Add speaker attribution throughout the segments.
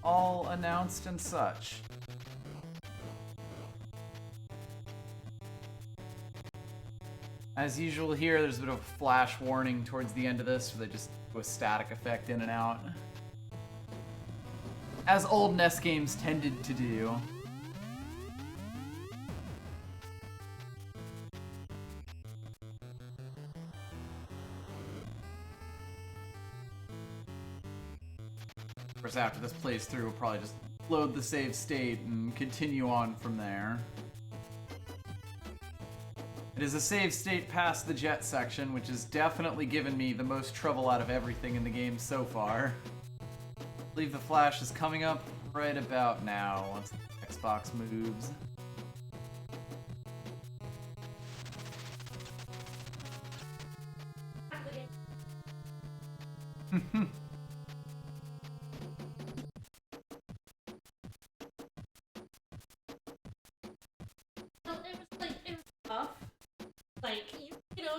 Speaker 1: all announced and such. As usual here, there's a bit of a flash warning towards the end of this, where they just do a static effect in and out. As old NES games tended to do. Of course, after this plays through, we'll probably just load the save state and continue on from there. It is a save state past the jet section, which has definitely given me the most trouble out of everything in the game so far. I believe the flash is coming up right about now, once the Xbox moves.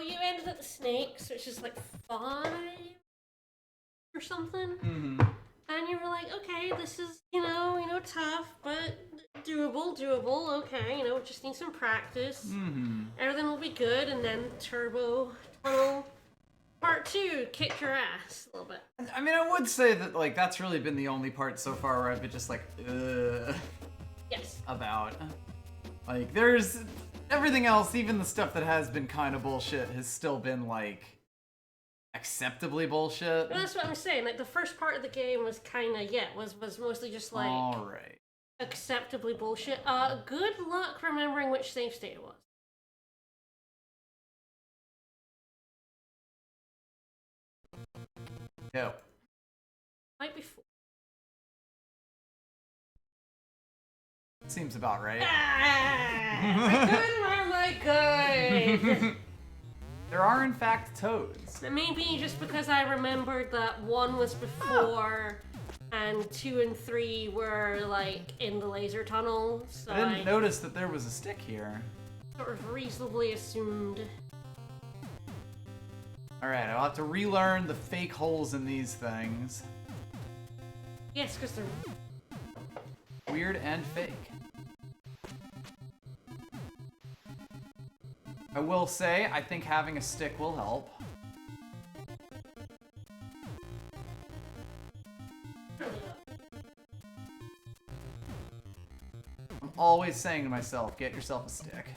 Speaker 2: You ended at the snakes, which is like 5 or something.
Speaker 1: Mm-hmm.
Speaker 2: And you were like, okay, this is, tough, but doable, okay, just need some practice.
Speaker 1: Mm-hmm.
Speaker 2: Everything will be good, and then Turbo Tunnel Part 2 kicked your ass a little bit.
Speaker 1: I mean, I would say that, like, that's really been the only part so far where I've been just like, ugh.
Speaker 2: Yes.
Speaker 1: About. Like, there's... Everything else, even the stuff that has been kind of bullshit, has still been, like, acceptably bullshit.
Speaker 2: Well, that's what I'm saying. Like, the first part of the game was kind of, was mostly just, like,
Speaker 1: alright.
Speaker 2: Acceptably bullshit. Good luck remembering which save state it was.
Speaker 1: No.
Speaker 2: Might be 4.
Speaker 1: Seems about right.
Speaker 2: I good.
Speaker 1: There are, in fact, toads.
Speaker 2: Maybe just because I remembered that 1 was before, and 2 and 3 were, like, in the laser tunnel, so
Speaker 1: I didn't notice that there was a stick here.
Speaker 2: Sort of reasonably assumed.
Speaker 1: Alright, I'll have to relearn the fake holes in these things.
Speaker 2: Yes, because they're
Speaker 1: weird and fake. I will say, I think having a stick will help. I'm always saying to myself, get yourself a stick.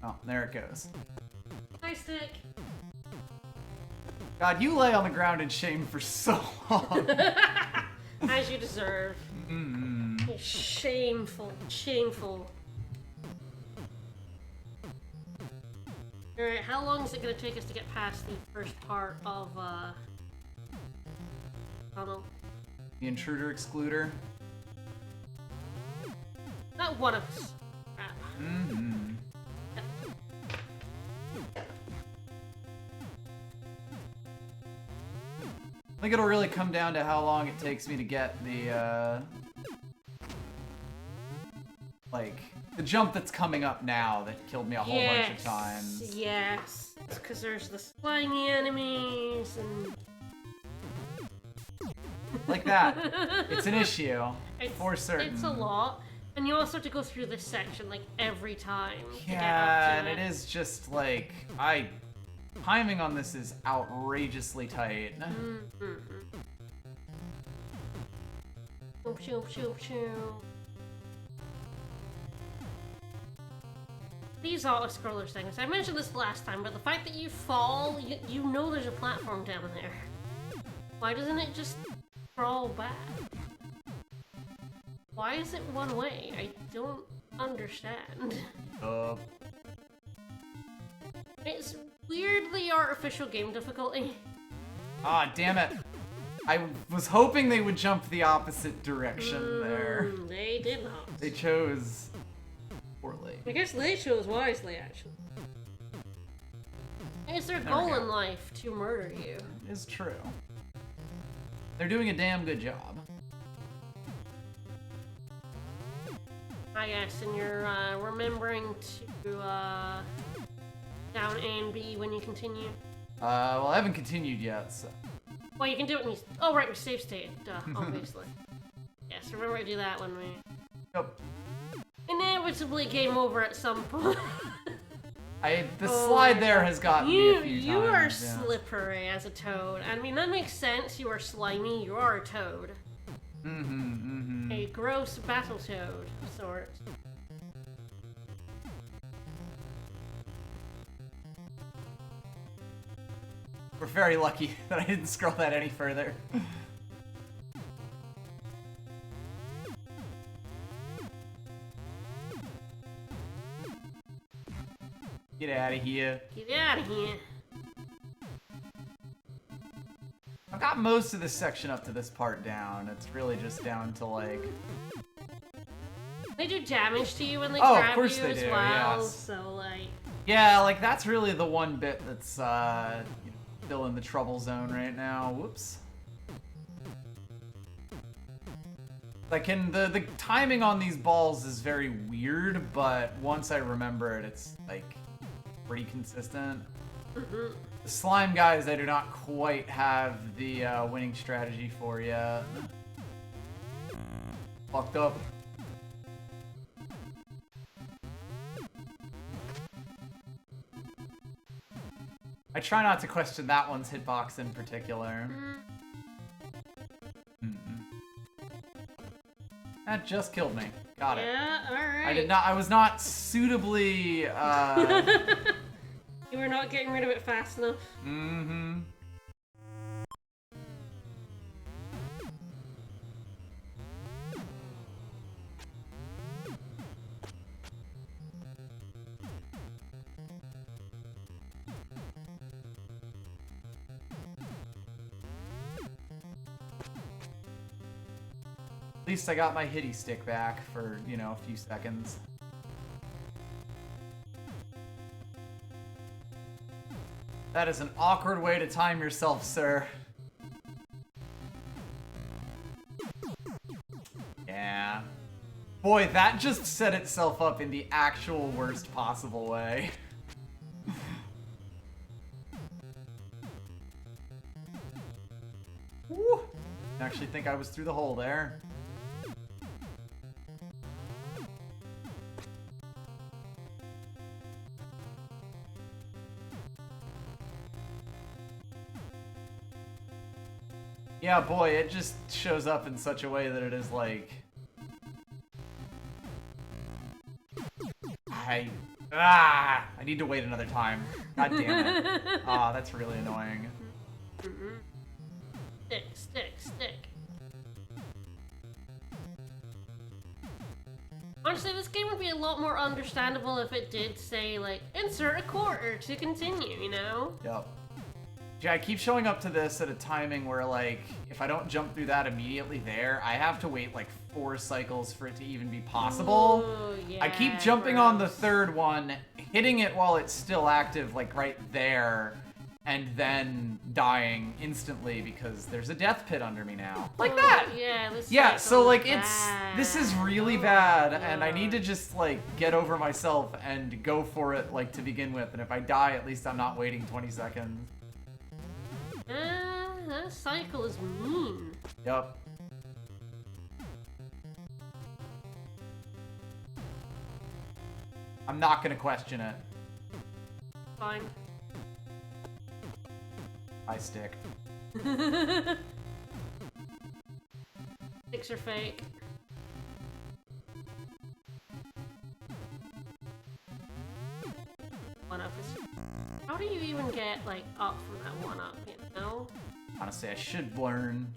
Speaker 1: Oh, there it goes.
Speaker 2: my stick.
Speaker 1: God, you lay on the ground in shame for so long.
Speaker 2: As you deserve.
Speaker 1: Mm-hmm.
Speaker 2: Shameful. Shameful. Alright, how long is it going to take us to get past the first part of, tunnel?
Speaker 1: The intruder excluder.
Speaker 2: Not one of us. Crap.
Speaker 1: Mm-hmm. I think it'll really come down to how long it takes me to get the, like, the jump that's coming up now that killed me a whole bunch of times.
Speaker 2: Yes, because there's the slimy enemies and...
Speaker 1: Like that. It's an issue, for certain.
Speaker 2: It's a lot. And you also have to go through this section, like, every time to get
Speaker 1: Yeah,
Speaker 2: up to
Speaker 1: and it is just, like, timing on this is outrageously tight.
Speaker 2: These auto-scroller things, I mentioned this last time, but the fact that you fall, you know there's a platform down there. Why doesn't it just crawl back? Why is it one way? I don't understand. It's weirdly artificial game difficulty.
Speaker 1: Ah, damn it. I was hoping they would jump the opposite direction there.
Speaker 2: They did not.
Speaker 1: They chose poorly.
Speaker 2: I guess they chose wisely, actually. It's their goal in life to murder you.
Speaker 1: It's true. They're doing a damn good job.
Speaker 2: I guess, and you're remembering to down A and B when you continue.
Speaker 1: Well, I haven't continued yet, so.
Speaker 2: Well, you can do it when you... Oh, right, we save state, duh, obviously. Yeah. Yes, remember to do that when we
Speaker 1: Yep.
Speaker 2: inevitably game over at some point.
Speaker 1: The slide there has gotten me a few times.
Speaker 2: You are
Speaker 1: yeah.
Speaker 2: slippery as a toad. I mean, that makes sense. You are slimy. You are a toad. A gross Battletoad of sorts.
Speaker 1: We're very lucky that I didn't scroll that any further. Get out of here.
Speaker 2: Get out of here.
Speaker 1: I've got most of this section up to this part down. It's really just down to like...
Speaker 2: They do damage to you when they
Speaker 1: Oh, of
Speaker 2: grab
Speaker 1: course
Speaker 2: you
Speaker 1: they
Speaker 2: as
Speaker 1: do,
Speaker 2: well,
Speaker 1: yes.
Speaker 2: so like...
Speaker 1: Yeah, like that's really the one bit that's still in the trouble zone right now. Whoops. Like, the timing on these balls is very weird, but once I remember it, it's like pretty consistent. The slime guys, I do not quite have the winning strategy for yet. Fucked up. I try not to question that one's hitbox in particular. That just killed me. Got it.
Speaker 2: Yeah, alright.
Speaker 1: I did not. I was not suitably.
Speaker 2: You were not getting rid of it fast enough.
Speaker 1: At least I got my hitty stick back for, you know, a few seconds. That is an awkward way to time yourself, sir. Yeah. Boy, that just set itself up in the actual worst possible way. Woo! I actually think I was through the hole there. Yeah, boy, it just shows up in such a way that it is like... I need to wait another time. God damn it. Ah, that's really annoying.
Speaker 2: Stick. Honestly, this game would be a lot more understandable if it did say, like, insert a quarter to continue, you know?
Speaker 1: Yep. Yeah, I keep showing up to this at a timing where, like, if I don't jump through that immediately there, I have to wait, like, 4 cycles for it to even be possible.
Speaker 2: Ooh, yeah,
Speaker 1: I keep jumping on the third one, hitting it while it's still active, like, right there, and then dying instantly because there's a death pit under me now. Like that!
Speaker 2: Yeah,
Speaker 1: Yeah, so, like,
Speaker 2: bad.
Speaker 1: this is really bad, and I need to just, like, get over myself and go for it, like, to begin with, and if I die, at least I'm not waiting 20 seconds.
Speaker 2: That cycle is mean.
Speaker 1: Yup. I'm not gonna question it.
Speaker 2: Fine.
Speaker 1: I stick.
Speaker 2: Sticks are fake. One up is... How do you even get, like, up from that one up, you know?
Speaker 1: Honestly, I should learn.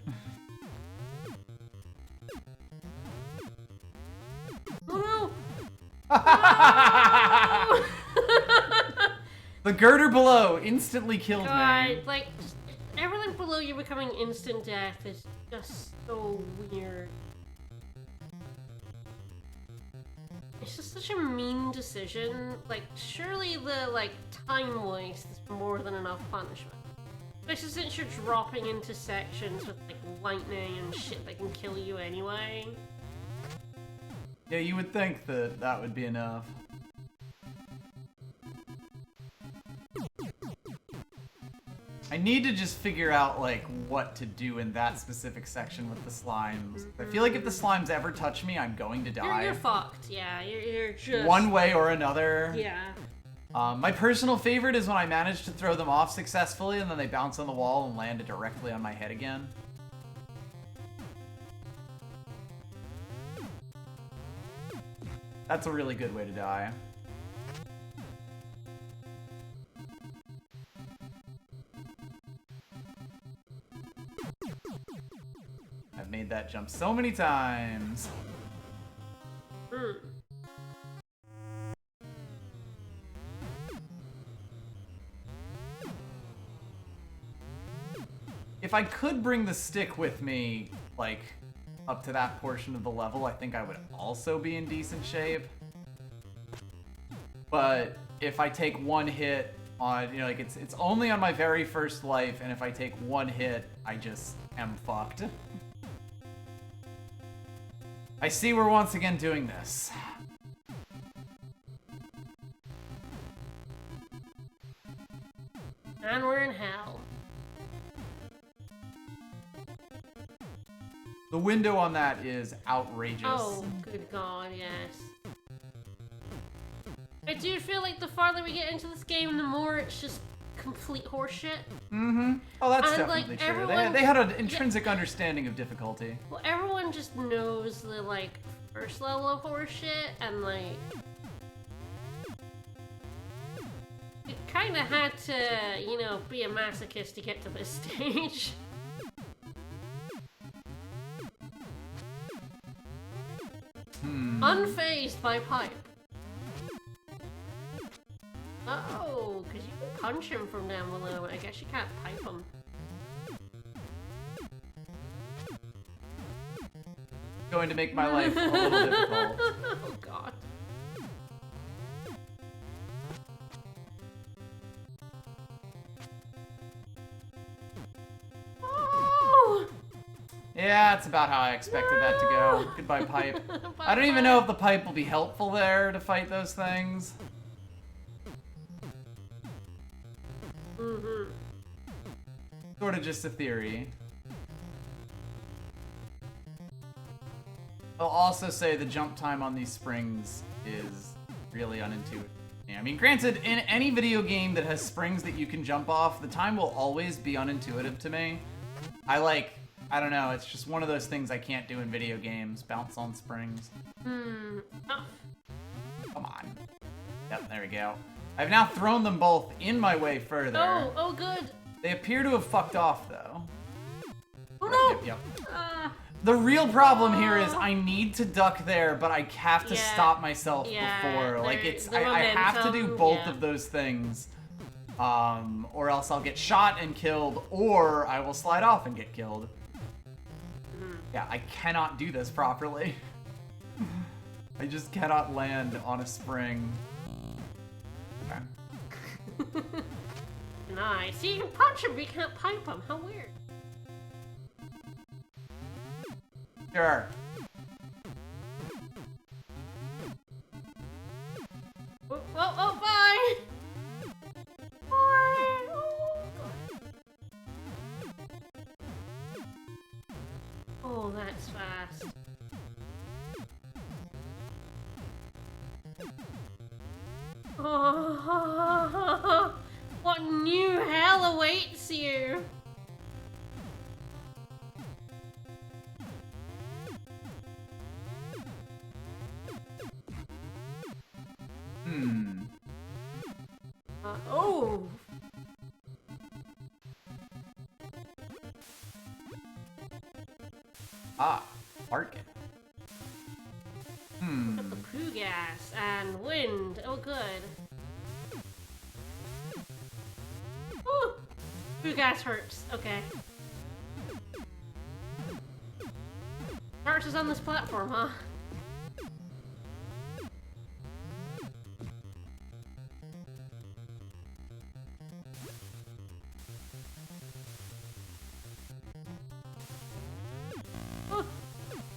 Speaker 2: Oh no!
Speaker 1: The girder below instantly killed
Speaker 2: God,
Speaker 1: me.
Speaker 2: like, just everything below you becoming instant death is just so weird. It's just such a mean decision. Like, surely the, like, time waste is more than enough punishment. Especially since you're dropping into sections with, like, lightning and shit that can kill you anyway.
Speaker 1: Yeah, you would think that that would be enough. I need to just figure out, like, what to do in that specific section with the slimes. I feel like if the slimes ever touch me, I'm going to die.
Speaker 2: You're fucked. Yeah, you're just...
Speaker 1: One way or another.
Speaker 2: Yeah.
Speaker 1: My personal favorite is when I manage to throw them off successfully and then they bounce on the wall and land directly on my head again. That's a really good way to die. I've made that jump so many times. If I could bring the stick with me, like, up to that portion of the level, I think I would also be in decent shape. But if I take one hit on, you know, like, it's only on my very first life, and if I take one hit, I just am fucked. I see we're once again doing this.
Speaker 2: And we're in hell.
Speaker 1: The window on that is outrageous.
Speaker 2: Oh, good god, yes. I do feel like the farther we get into this game, the more it's just complete horseshit.
Speaker 1: Mm-hmm. Oh, that's
Speaker 2: And,
Speaker 1: definitely
Speaker 2: like,
Speaker 1: true.
Speaker 2: everyone-
Speaker 1: They had an intrinsic understanding of difficulty.
Speaker 2: Well, everyone just knows the, like, first level of horseshit, and, like... You kinda had to, you know, be a masochist to get to this stage. Unfazed by pipe. Oh, because you can punch him from down below. I guess you can't pipe him.
Speaker 1: Going to make my life a little difficult.
Speaker 2: Oh god. Oh!
Speaker 1: Yeah, it's about how I expected that to go. Goodbye, pipe. I don't even know if the pipe will be helpful there to fight those things. Sort of just a theory. I'll also say the jump time on these springs is really unintuitive. I mean, granted, in any video game that has springs that you can jump off, the time will always be unintuitive to me. I don't know, it's just one of those things I can't do in video games, bounce on springs.
Speaker 2: Oh.
Speaker 1: Come on. Yep, there we go. I've now thrown them both in my way further.
Speaker 2: Oh, good.
Speaker 1: They appear to have fucked off, though.
Speaker 2: Oh no!
Speaker 1: Yep.
Speaker 2: Ah.
Speaker 1: The real problem here is I need to duck there, but I have to
Speaker 2: Yeah.
Speaker 1: stop myself
Speaker 2: Yeah,
Speaker 1: before. Like,
Speaker 2: the
Speaker 1: I have to do
Speaker 2: momentum,
Speaker 1: both
Speaker 2: yeah.
Speaker 1: of those things. Or else I'll get shot and killed, or I will slide off and get killed. Yeah, I cannot do this properly. I just cannot land on a spring. Okay.
Speaker 2: Nice. So you can punch him, but you can't pipe him. How weird.
Speaker 1: Sure.
Speaker 2: Oh, bye! Bye! Oh, God. Oh, that's fast. Oh, what new hell awaits you? Oh!
Speaker 1: Ah, Barkin.
Speaker 2: Got the poo gas and wind. Oh, good. Ooh! Poo gas hurts. Okay. Starts is on this platform, huh?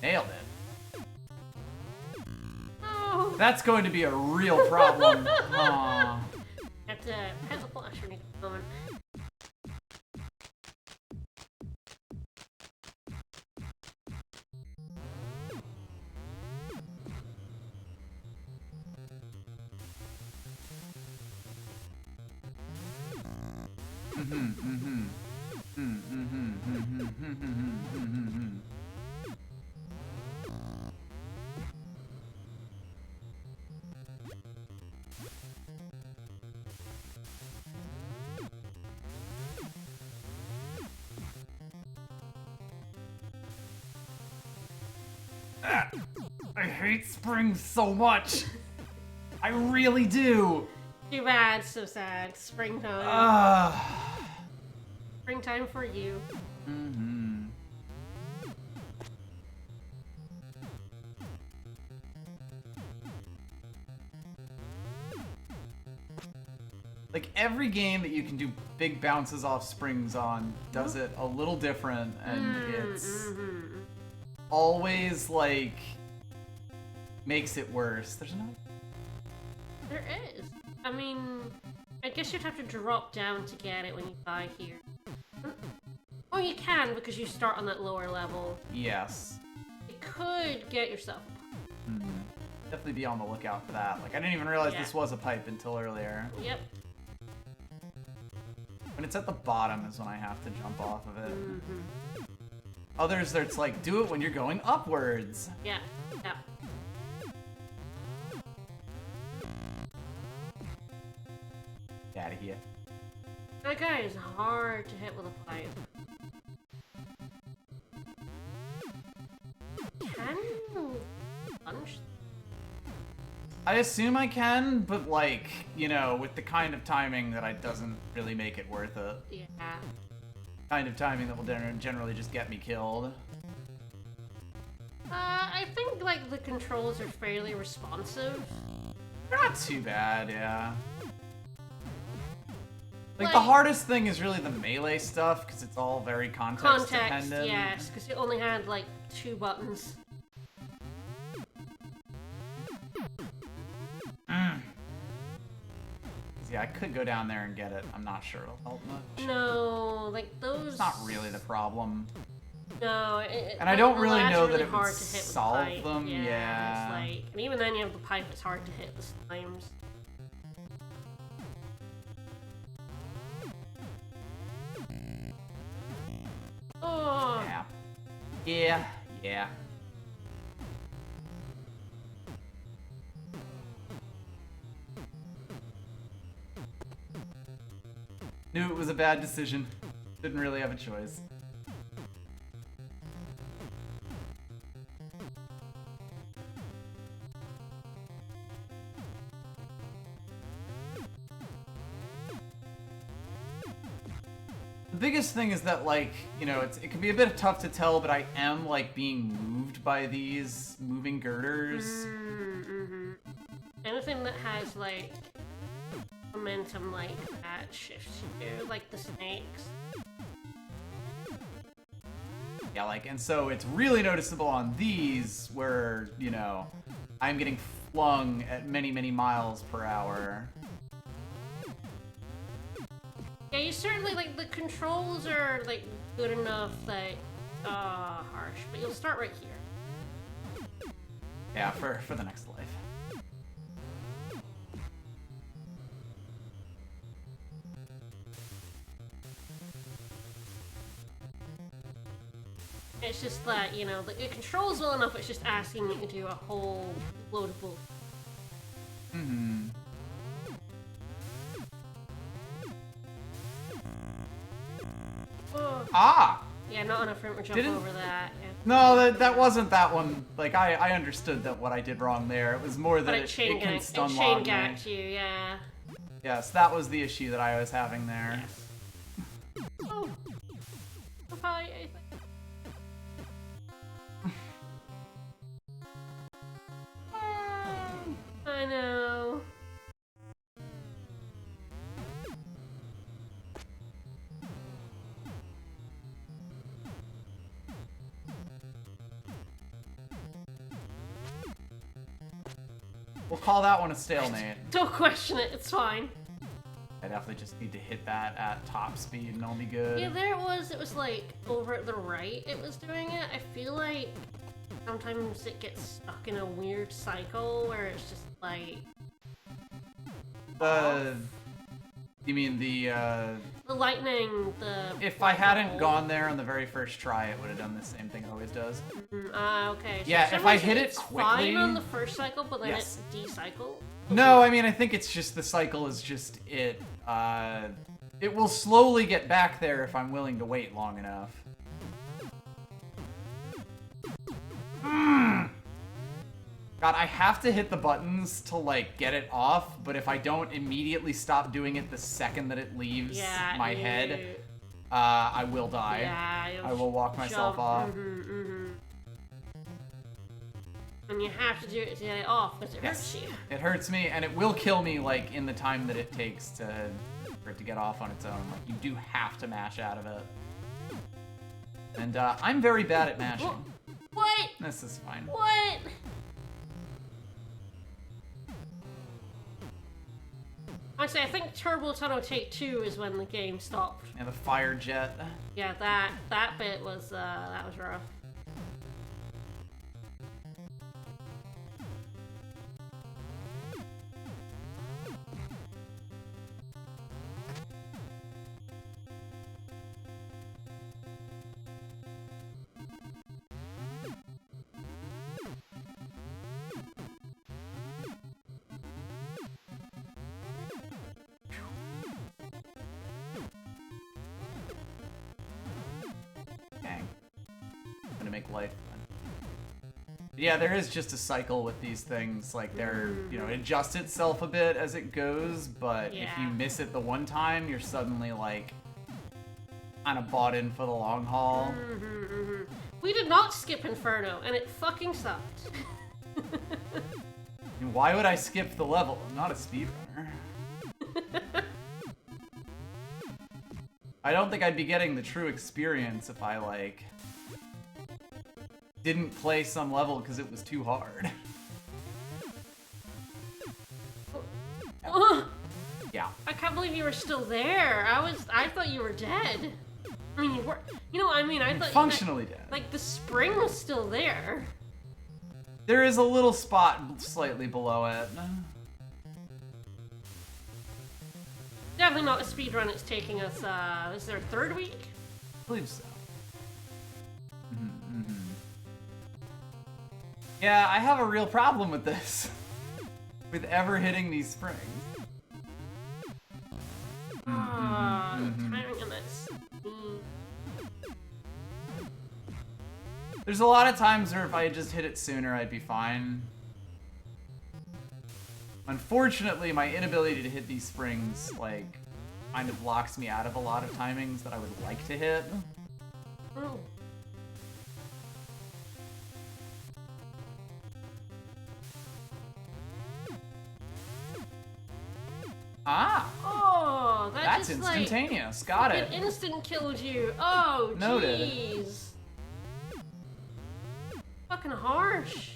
Speaker 1: Nailed it.
Speaker 2: Oh!
Speaker 1: That's going to be a real problem. Aw.
Speaker 2: Have to pet the flash when you get the moment.
Speaker 1: I hate spring so much. I really do.
Speaker 2: Too bad, so sad. Springtime. Springtime for you.
Speaker 1: Like, every game that you can do big bounces off springs on does it a little different, and it's always, like, makes it worse. There's no...
Speaker 2: There is. I mean, I guess you'd have to drop down to get it when you die here. Oh, you can, because you start on that lower level.
Speaker 1: Yes.
Speaker 2: You could get yourself a pipe.
Speaker 1: Definitely be on the lookout for that. Like, I didn't even realize this was a pipe until earlier.
Speaker 2: Yep.
Speaker 1: When it's at the bottom is when I have to jump off of it. Others, it's like, do it when you're going upwards.
Speaker 2: Yeah. Yeah.
Speaker 1: Get out of here.
Speaker 2: That guy is hard to hit with a pipe. Can you punch?
Speaker 1: I assume I can, but like, you know, with the kind of timing that doesn't really make it worth it.
Speaker 2: Yeah.
Speaker 1: Kind of timing that will generally just get me killed.
Speaker 2: I think, like, the controls are fairly responsive.
Speaker 1: They're not too bad, yeah. Like, the hardest thing is really the melee stuff, because it's all very context dependent.
Speaker 2: Yes, because you only had, like, 2 buttons.
Speaker 1: Yeah, I could go down there and get it. I'm not sure it'll help much.
Speaker 2: No, like, those...
Speaker 1: It's not really the problem.
Speaker 2: No,
Speaker 1: and I don't really know that it
Speaker 2: hard
Speaker 1: would
Speaker 2: to hit with
Speaker 1: solve
Speaker 2: the pipe.
Speaker 1: them, yeah.
Speaker 2: It's like, and even then you have the pipe, it's hard to hit the slimes. Oh.
Speaker 1: Yeah. Yeah, yeah. Knew it was a bad decision. Didn't really have a choice. The biggest thing is that, like, you know, it can be a bit tough to tell, but I am, like, being moved by these moving girders.
Speaker 2: Anything that has, like, momentum like that shifts you, like the snakes.
Speaker 1: Yeah, like, and so it's really noticeable on these where, you know, I'm getting flung at many, many miles per hour.
Speaker 2: Yeah, you certainly, like, the controls are, like, good enough that, harsh, but you'll start right here.
Speaker 1: Yeah, for the next life.
Speaker 2: It's just that, you know, it controls well enough, it's just asking you to do a whole load of bull.
Speaker 1: Ah!
Speaker 2: Yeah, not enough room to jump over that. Yeah.
Speaker 1: No, that wasn't that one. Like, I understood that what I did wrong there. It was more that it can stun lock me.
Speaker 2: It chain you, yeah.
Speaker 1: Yes, that was the issue that I was having there.
Speaker 2: Yes. Oh. Hi, I know.
Speaker 1: We'll call that one a stalemate.
Speaker 2: Don't question it, it's fine.
Speaker 1: I definitely just need to hit that at top speed and I'll be good.
Speaker 2: Yeah, there it was like over at the right it was doing it. I feel like sometimes it gets stuck in a weird cycle where it's just like...
Speaker 1: You mean the
Speaker 2: lightning, the...
Speaker 1: If I hadn't gone there on the very first try, it would have done the same thing it always does.
Speaker 2: Okay. So
Speaker 1: yeah, if I hit it
Speaker 2: it's
Speaker 1: quickly...
Speaker 2: fine on the first cycle, but then
Speaker 1: yes.
Speaker 2: it decycles?
Speaker 1: No, I mean, I think it's just the cycle is just it. It will slowly get back there if I'm willing to wait long enough. God, I have to hit the buttons to, like, get it off, but if I don't immediately stop doing it the second that it leaves my head, I will die.
Speaker 2: Yeah,
Speaker 1: I will walk myself off.
Speaker 2: And you have to do it to get it off, because it hurts you.
Speaker 1: It hurts me, and it will kill me, like, in the time that it takes for it to get off on its own. Like, you do have to mash out of it. And, I'm very bad at mashing.
Speaker 2: What?
Speaker 1: This is fine.
Speaker 2: What? Honestly, I think Turbo Tunnel Take 2 is when the game stopped.
Speaker 1: And the fire jet.
Speaker 2: Yeah, that bit was, that was rough.
Speaker 1: Life. Yeah, there is just a cycle with these things. Like, they're, you know, it adjusts itself a bit as it goes, but if you miss it the one time, you're suddenly, like, kind of bought in for the long haul.
Speaker 2: We did not skip Inferno, and it fucking sucked.
Speaker 1: And why would I skip the level? I'm not a speedrunner. I don't think I'd be getting the true experience if I, like... didn't play some level because it was too hard. Yeah.
Speaker 2: I can't believe you were still there. I thought you were dead. I mean, you were. You know what I mean? I thought
Speaker 1: functionally dead.
Speaker 2: Like the spring was still there.
Speaker 1: There is a little spot slightly below it.
Speaker 2: Definitely not a speedrun. It's taking us. This is our third week.
Speaker 1: I believe so. Yeah, I have a real problem with this. With ever hitting these springs.
Speaker 2: Timing on this.
Speaker 1: There's a lot of times where if I had just hit it sooner, I'd be fine. Unfortunately, my inability to hit these springs, like, kind of locks me out of a lot of timings that I would like to hit.
Speaker 2: Oh.
Speaker 1: Ah!
Speaker 2: Oh,
Speaker 1: that's
Speaker 2: just,
Speaker 1: instantaneous.
Speaker 2: Like,
Speaker 1: got it.
Speaker 2: It instant killed you. Oh,
Speaker 1: noted.
Speaker 2: Jeez. Fucking harsh.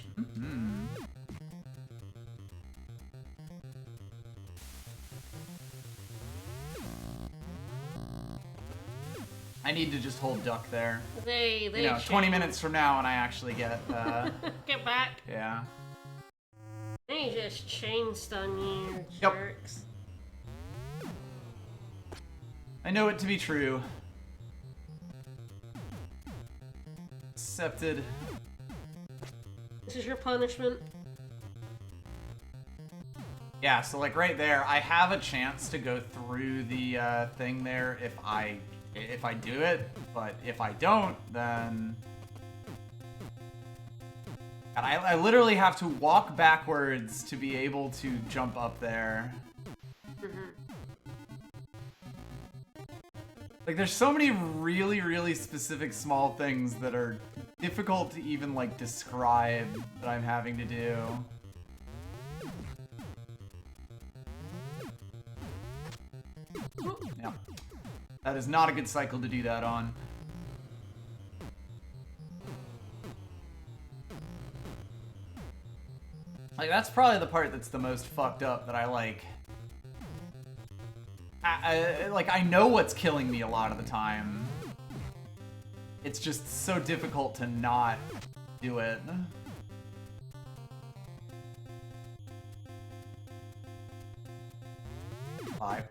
Speaker 1: I need to just hold duck there.
Speaker 2: They
Speaker 1: you know, 20 minutes from now and I actually get,
Speaker 2: get back.
Speaker 1: Yeah.
Speaker 2: They just chain stun you,
Speaker 1: Yep.
Speaker 2: jerks.
Speaker 1: I know it to be true. Accepted.
Speaker 2: This is your punishment.
Speaker 1: Yeah, so like right there, I have a chance to go through the thing there if I do it, but if I don't, then... God, I literally have to walk backwards to be able to jump up there. Like, there's so many really, really specific small things that are difficult to even, like, describe that I'm having to do. Yeah. That is not a good cycle to do that on. Like, that's probably the part that's the most fucked up that I, like... I know what's killing me a lot of the time. It's just so difficult to not do it. Bye.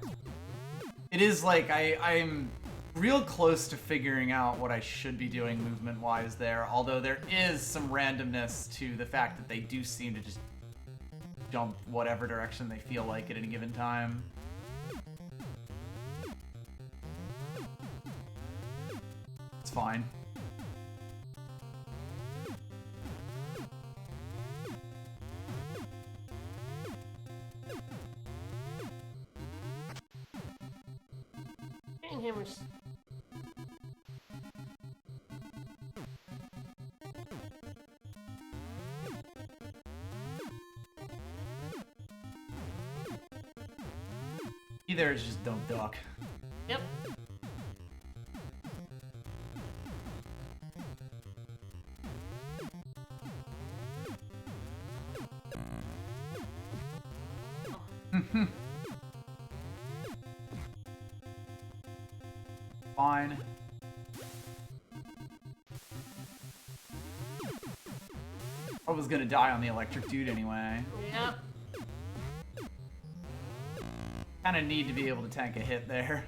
Speaker 1: It is like I'm real close to figuring out what I should be doing movement-wise there, although there is some randomness to the fact that they do seem to just jump whatever direction they feel like at any given time. It's fine.
Speaker 2: Hammers.
Speaker 1: Either it's just don't duck.
Speaker 2: Yep.
Speaker 1: Fine. I was gonna die on the electric dude anyway.
Speaker 2: Yep.
Speaker 1: Kinda need to be able to tank a hit there.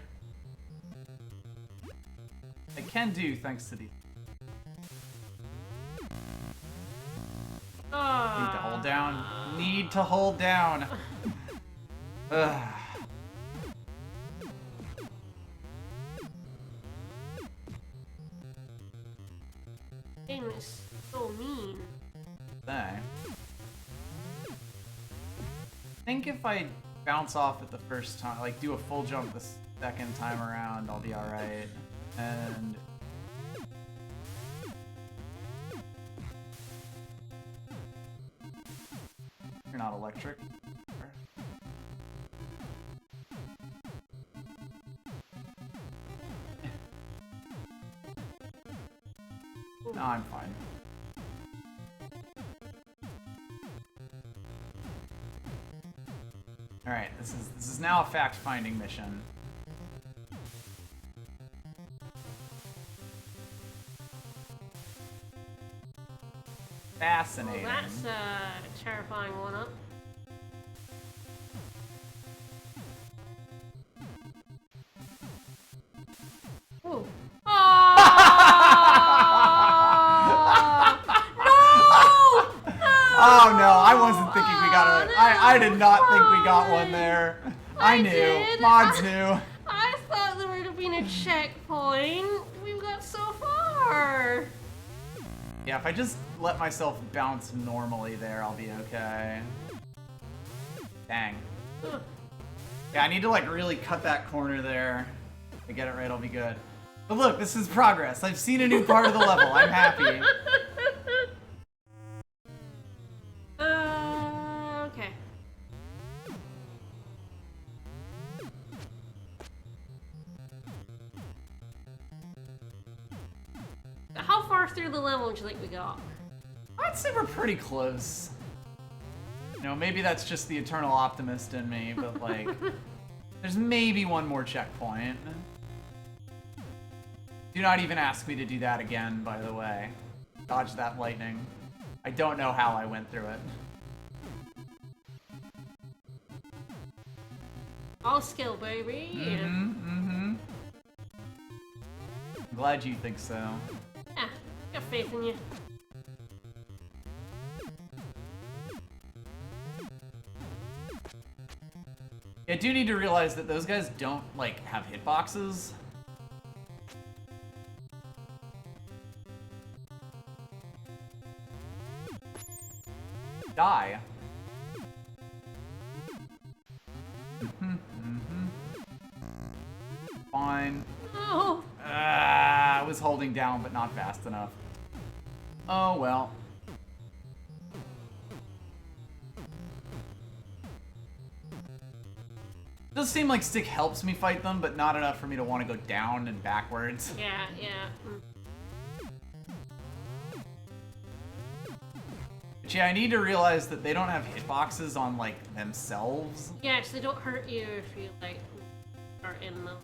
Speaker 1: I can do thanks to the... Need to hold down. Need to hold down. Ugh.
Speaker 2: Game is so mean.
Speaker 1: I think if I bounce off at the first time, like do a full jump the second time around, I'll be alright. And you're not electric. No, I'm fine. Alright, this is now a fact-finding mission. Fascinating.
Speaker 2: Well, that's a terrifying one-up. Ooh.
Speaker 1: Oh no, I wasn't thinking we got a... I did not think we got one there. I knew.
Speaker 2: did.
Speaker 1: Mods knew.
Speaker 2: I thought there would have been a checkpoint. We got so far.
Speaker 1: Yeah, if I just let myself bounce normally there, I'll be okay. Dang.
Speaker 2: Ugh.
Speaker 1: Yeah, I need to like really cut that corner there. If I get it right, I'll be good. But look, this is progress. I've seen a new part of the level. I'm happy.
Speaker 2: Okay. How far through the level would you think we got?
Speaker 1: I'd say we're pretty close. You know, maybe that's just the eternal optimist in me, but like, there's maybe one more checkpoint. Do not even ask me to do that again, by the way. Dodge that lightning. I don't know how I went through it.
Speaker 2: All skill, baby.
Speaker 1: I'm glad you think so.
Speaker 2: Yeah, got faith in you.
Speaker 1: I do need to realize that those guys don't, like, have hitboxes. Die. Fine.
Speaker 2: Oh.
Speaker 1: I was holding down, but not fast enough. Oh, well. Does seem like stick helps me fight them, but not enough for me to want to go down and backwards.
Speaker 2: Yeah, yeah.
Speaker 1: But yeah, I need to realize that they don't have hitboxes on, like, themselves.
Speaker 2: Yeah, so they don't hurt you if you, like, are in them.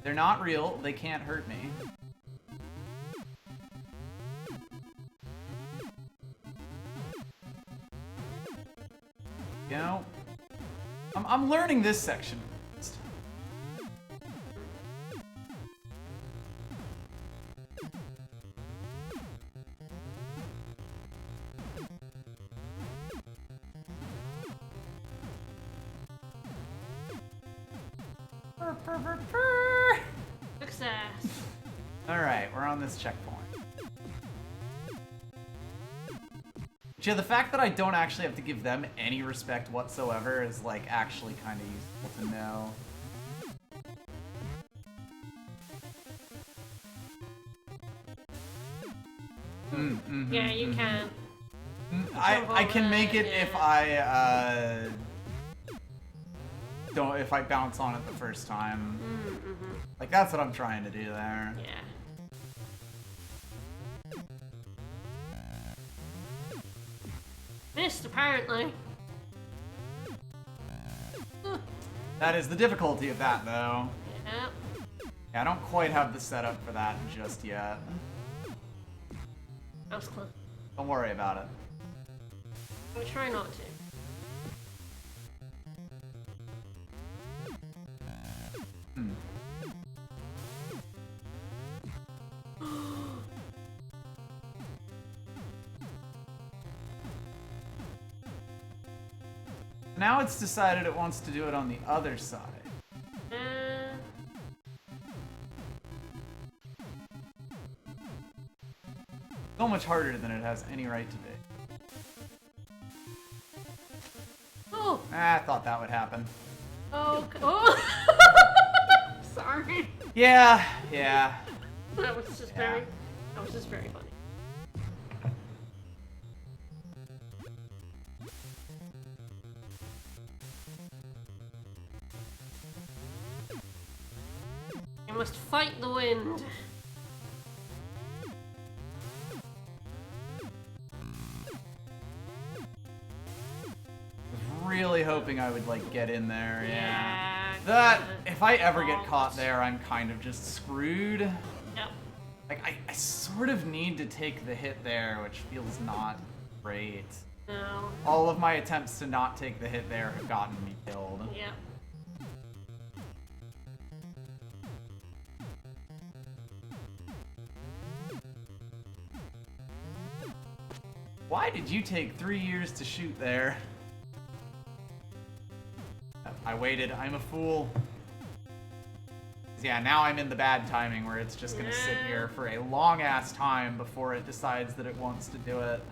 Speaker 1: They're not real. They can't hurt me. You know, I'm learning this section.
Speaker 2: Success.
Speaker 1: Alright, we're on this checkpoint. Yeah, the fact that I don't actually have to give them any respect whatsoever is, like, actually kind of useful to know.
Speaker 2: Yeah, you can.
Speaker 1: I can make it if I if I bounce on it the first time. Like, that's what I'm trying to do there.
Speaker 2: Yeah. Missed, apparently.
Speaker 1: That is the difficulty of that, though.
Speaker 2: Yep.
Speaker 1: Yeah, I don't quite have the setup for that just yet.
Speaker 2: That was close.
Speaker 1: Don't worry about it.
Speaker 2: I'm gonna try not to.
Speaker 1: Now it's decided it wants to do it on the other side. So much harder than it has any right to be.
Speaker 2: Oh!
Speaker 1: I thought that would happen.
Speaker 2: Oh! Oh! Sorry.
Speaker 1: Yeah.
Speaker 2: That was just very funny. You must fight the wind.
Speaker 1: Really hoping I would, like, get in there,
Speaker 2: Yeah.
Speaker 1: That, if I ever get caught there, I'm kind of just screwed.
Speaker 2: Yep.
Speaker 1: Like, I sort of need to take the hit there, which feels not great.
Speaker 2: No.
Speaker 1: All of my attempts to not take the hit there have gotten me killed.
Speaker 2: Yep.
Speaker 1: Why did you take 3 years to shoot there? I waited. I'm a fool. Yeah, now I'm in the bad timing where it's just gonna sit here for a long-ass time before it decides that it wants to do it.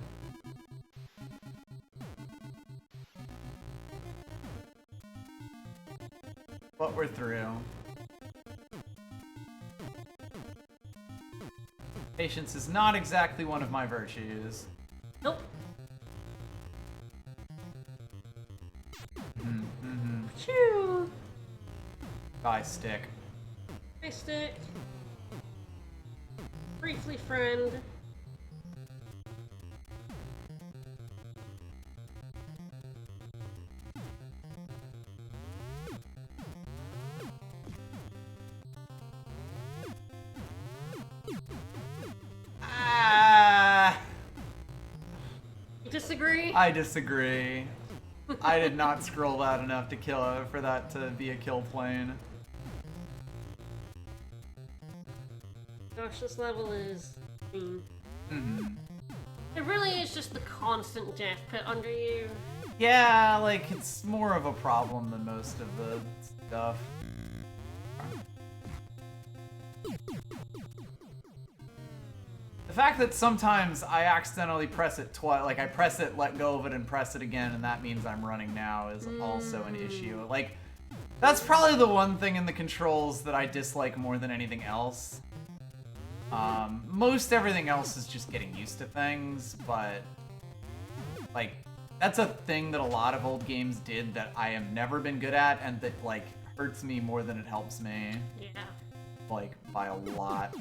Speaker 1: But we're through. Patience is not exactly one of my virtues.
Speaker 2: Nope. Choo.
Speaker 1: Bye, stick.
Speaker 2: Hey, stick. Briefly, friend. You disagree?
Speaker 1: I disagree. I did not scroll that enough to kill it for that to be a kill plane.
Speaker 2: Gosh, this level is mean. It really is just the constant death pit under you.
Speaker 1: Yeah, like, it's more of a problem than most of the stuff. The fact that sometimes I accidentally press it twice, like I press it, let go of it, and press it again, and that means I'm running now is also an issue. Like, that's probably the one thing in the controls that I dislike more than anything else. Most everything else is just getting used to things, but, like, that's a thing that a lot of old games did that I have never been good at, and that, like, hurts me more than it helps me.
Speaker 2: Yeah.
Speaker 1: Like, by a lot.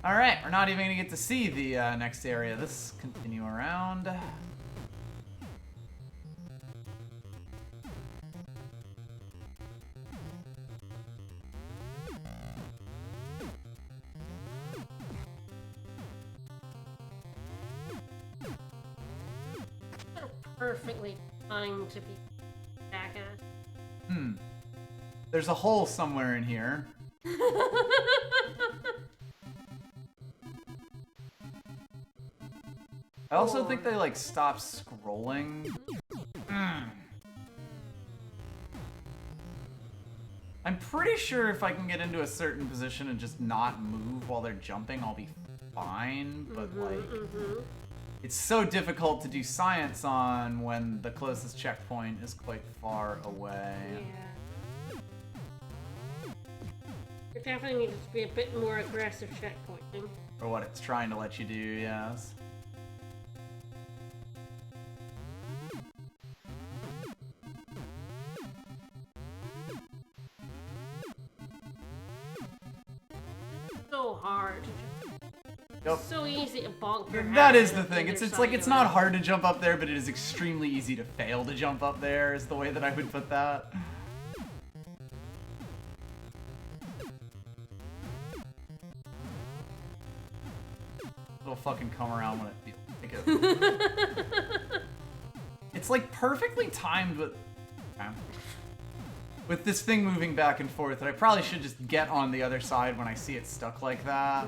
Speaker 1: Alright, we're not even gonna get to see the next area. Let's continue around.
Speaker 2: Perfectly timed to be back at.
Speaker 1: There's a hole somewhere in here. I also think they, like, stopped scrolling. pretty sure if I can get into a certain position and just not move while they're jumping, I'll be fine. But it's so difficult to do science on when the closest checkpoint is quite far away.
Speaker 2: Yeah. It definitely needs to be a bit more aggressive checkpointing.
Speaker 1: For what it's trying to let you do, yes.
Speaker 2: So hard.
Speaker 1: Yep.
Speaker 2: So easy to bonk your
Speaker 1: That
Speaker 2: head
Speaker 1: is the thing. It's like it's not hard to jump up there, but it is extremely easy to fail to jump up there, is the way that I would put that. It'll fucking come around when it feels. It's like perfectly timed with this thing moving back and forth, that I probably should just get on the other side when I see it stuck like that.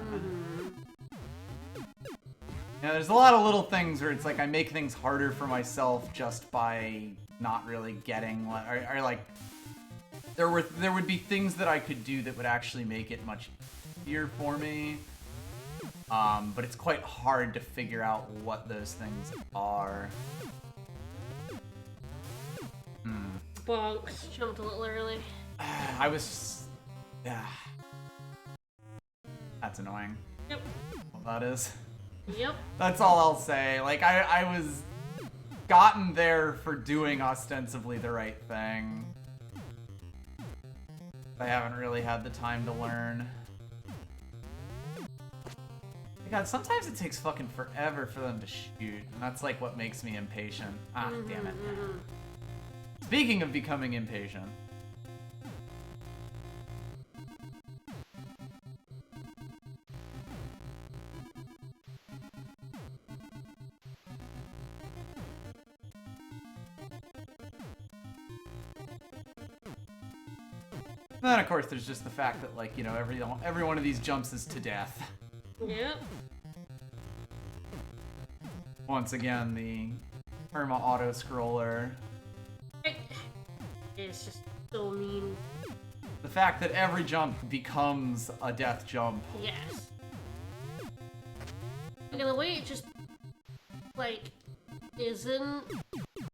Speaker 1: Yeah, there's a lot of little things where it's like I make things harder for myself just by not really getting, or like there would be things that I could do that would actually make it much easier for me. But it's quite hard to figure out what those things are.
Speaker 2: Bonks. Jumped a little early.
Speaker 1: I was... That's annoying.
Speaker 2: Yep.
Speaker 1: Well, that is.
Speaker 2: Yep.
Speaker 1: That's all I'll say. Like, I was gotten there for doing ostensibly the right thing. I haven't really had the time to learn. God, sometimes it takes fucking forever for them to shoot, and that's like what makes me impatient. Ah, damn it. Speaking of becoming impatient. And then, of course, there's just the fact that, like, you know, every one of these jumps is to death.
Speaker 2: Yep.
Speaker 1: Once again, the Perma auto-scroller.
Speaker 2: It's just so mean.
Speaker 1: The fact that every jump becomes a death jump.
Speaker 2: Yes. Like, in a way, it just, like, isn't...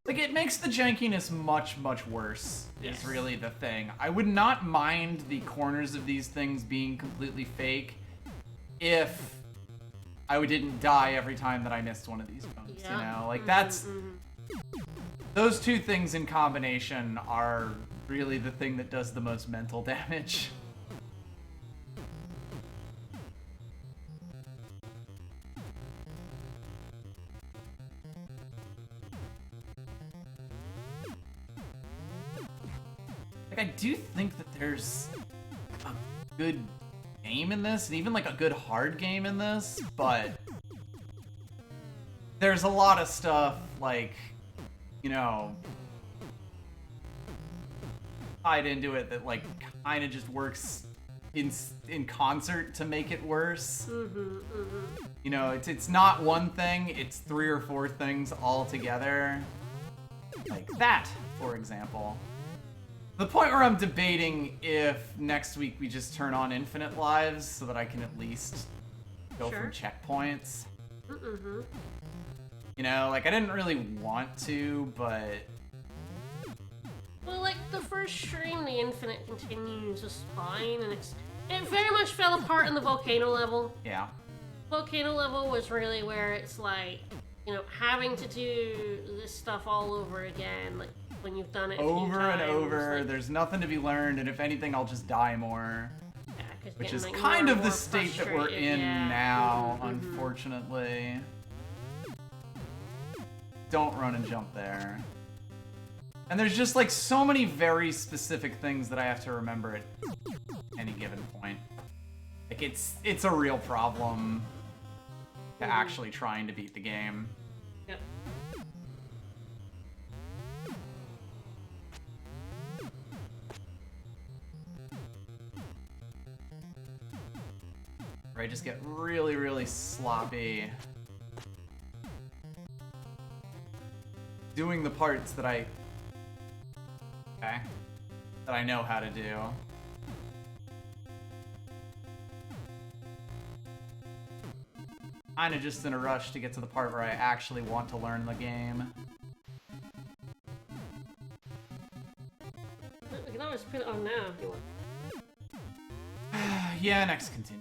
Speaker 1: Like, it makes the jankiness much, much worse, is really the thing. I would not mind the corners of these things being completely fake if I didn't die every time that I missed one of these jumps, you know? Like, that's... Those two things in combination are really the thing that does the most mental damage. Like, I do think that there's a good game in this, and even like a good hard game in this, but there's a lot of stuff like, you know, tied into it that like kind of just works in concert to make it worse. You know, it's not one thing, it's 3 or 4 things all together. Like that, for example. The point where I'm debating if next week we just turn on infinite lives so that I can at least go from checkpoints. You know, like I didn't really want to, but...
Speaker 2: Well, like the first stream, the infinite continues was fine, and it very much fell apart in the volcano level.
Speaker 1: Yeah.
Speaker 2: Volcano level was really where it's like, you know, having to do this stuff all over again, like when you've done it
Speaker 1: over
Speaker 2: a few times,
Speaker 1: and over.
Speaker 2: like,
Speaker 1: there's nothing to be learned, and if anything, I'll just die more.
Speaker 2: Yeah,
Speaker 1: which is
Speaker 2: like,
Speaker 1: kind
Speaker 2: more
Speaker 1: of
Speaker 2: and
Speaker 1: the
Speaker 2: more
Speaker 1: state that we're in
Speaker 2: frustrated,
Speaker 1: now, unfortunately. Don't run and jump there. And there's just like so many very specific things that I have to remember at any given point. Like it's a real problem to actually trying to beat the game.
Speaker 2: Yep.
Speaker 1: Where I just get really, really sloppy doing the parts that I know how to do. Kinda just in a rush to get to the part where I actually want to learn the game.
Speaker 2: We can always put it on now if you want.
Speaker 1: Yeah, next continue.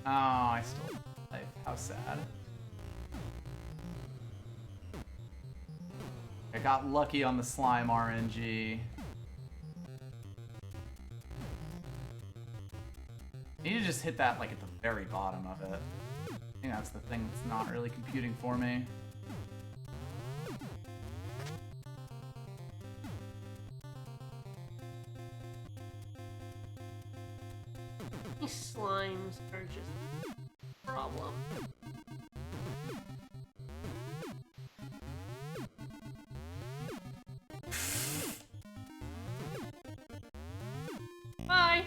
Speaker 1: Oh, I still have life. How sad. I got lucky on the slime RNG. I need to just hit that like at the very bottom of it. I think that's the thing that's not really computing for me.
Speaker 2: These slimes are just a problem. Bye!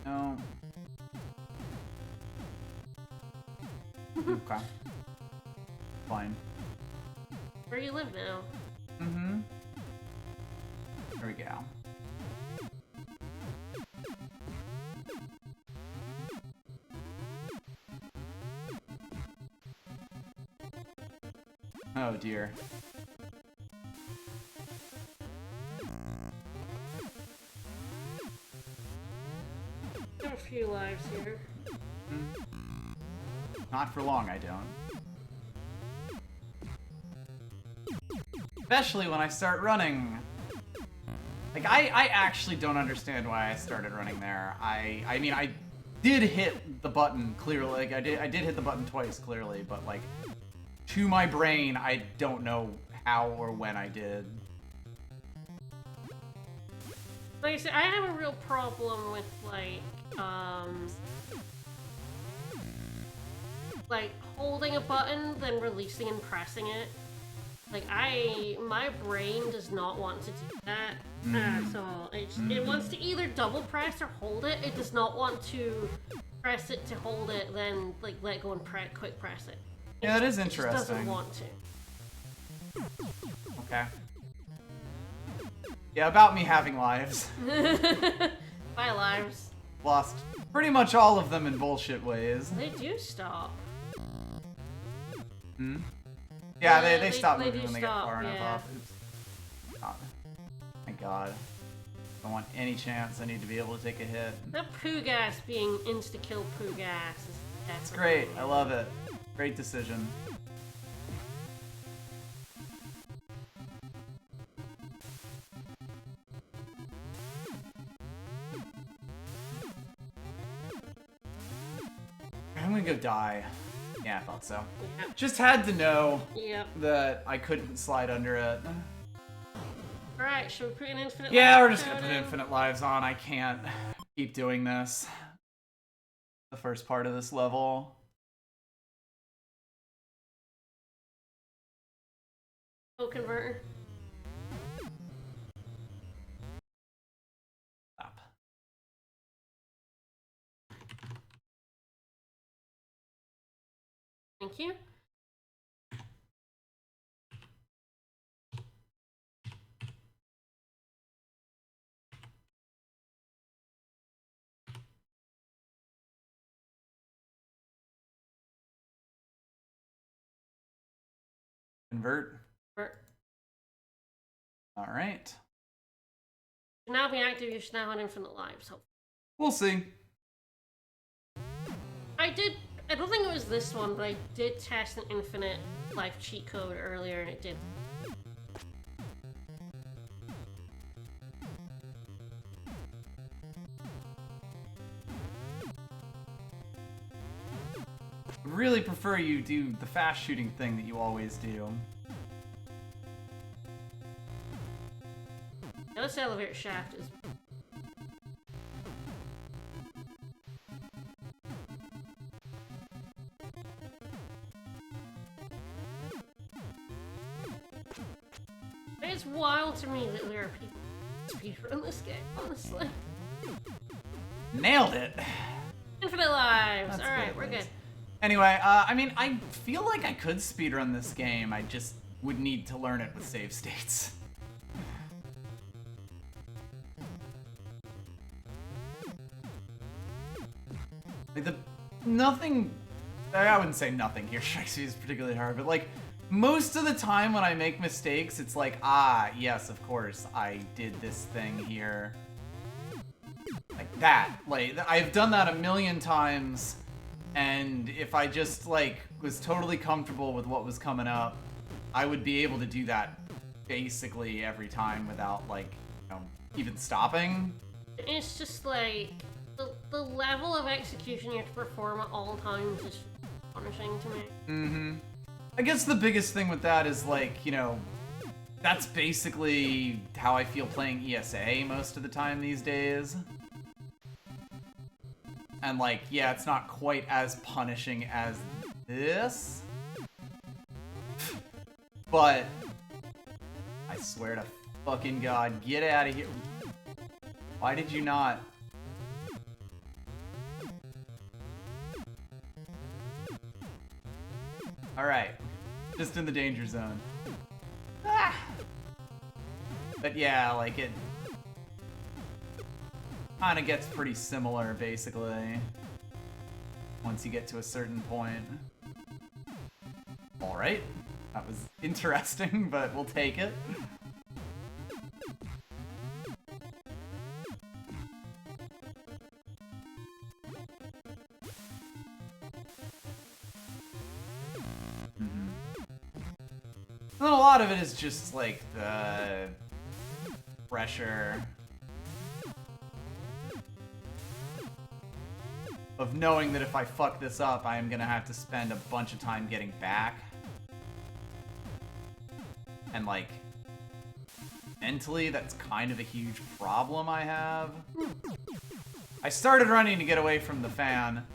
Speaker 1: No. Okay. Fine.
Speaker 2: Where do you live now?
Speaker 1: Mm-hmm. There we go. Oh dear.
Speaker 2: I have a few lives here.
Speaker 1: Not for long, I don't. Especially when I start running. Like, I actually don't understand why I started running there. I mean, I did hit the button clearly. Like, I did hit the button twice clearly, but like, to my brain, I don't know how or when I did.
Speaker 2: Like I said, I have a real problem with like holding a button, then releasing and pressing it. Like my brain does not want to do that. So it wants to either double press or hold it. It does not want to press it to hold it, then like let go and quick press it.
Speaker 1: Yeah, that is
Speaker 2: It just
Speaker 1: interesting.
Speaker 2: doesn't want to.
Speaker 1: Okay. Yeah, about me having lives.
Speaker 2: Bye, lives.
Speaker 1: Lost pretty much all of them in bullshit ways.
Speaker 2: They do stop.
Speaker 1: Hmm?
Speaker 2: Yeah,
Speaker 1: Yeah, they
Speaker 2: they
Speaker 1: stop
Speaker 2: do
Speaker 1: moving when they get
Speaker 2: stop,
Speaker 1: far enough
Speaker 2: yeah.
Speaker 1: off. Oops. Oh, thank God. I don't want any chance I need to be able to take a hit.
Speaker 2: That poo gas being insta-kill poo gas is
Speaker 1: It's great. I love it. Great decision. I'm gonna go die. Yeah, I thought so.
Speaker 2: Yeah.
Speaker 1: Just had to know
Speaker 2: Yep.
Speaker 1: that I couldn't slide under it.
Speaker 2: Alright, should we put an infinite
Speaker 1: Yeah,
Speaker 2: life
Speaker 1: we're just gonna
Speaker 2: code
Speaker 1: put
Speaker 2: in?
Speaker 1: infinite lives on. I can't keep doing this. The first part of this level.
Speaker 2: Oh, converter.
Speaker 1: Stop.
Speaker 2: Thank you.
Speaker 1: Convert.
Speaker 2: Convert.
Speaker 1: Alright.
Speaker 2: Should now be active, you should now have infinite lives, hopefully.
Speaker 1: We'll see.
Speaker 2: I don't think it was this one, but I did test an infinite life cheat code earlier and it did.
Speaker 1: Would really prefer you do the fast shooting thing that you always do.
Speaker 2: Now this elevator shaft is... It's wild to me that there are people who speedrun this game, honestly.
Speaker 1: Nailed it.
Speaker 2: Infinite lives.
Speaker 1: That's
Speaker 2: Alright,
Speaker 1: good,
Speaker 2: we're
Speaker 1: Liz.
Speaker 2: good.
Speaker 1: Anyway, I mean, I feel like I could speedrun this game. I just would need to learn it with save states. Like nothing, I wouldn't say nothing here strikes me as particularly hard, but like most of the time when I make mistakes, it's like, ah, yes, of course, I did this thing here. Like that. Like, I've done that a million times, and if I just, like, was totally comfortable with what was coming up, I would be able to do that basically every time without, like, you know, even stopping.
Speaker 2: It's just like, the level of execution you have to perform at all times is punishing to me.
Speaker 1: Mm-hmm. I guess the biggest thing with that is, like, you know, that's basically how I feel playing ESA most of the time these days. And, like, yeah, it's not quite as punishing as this. But, I swear to fucking God, get out of here. Why did you not? Alright. Just in the danger zone. Ah! But yeah, like, it kind of gets pretty similar, basically, once you get to a certain point. Alright. That was interesting, but we'll take it. And then a lot of it is just, like, the pressure of knowing that if I fuck this up, I am gonna have to spend a bunch of time getting back. And, like, mentally, that's kind of a huge problem I have. I started running to get away from the fan.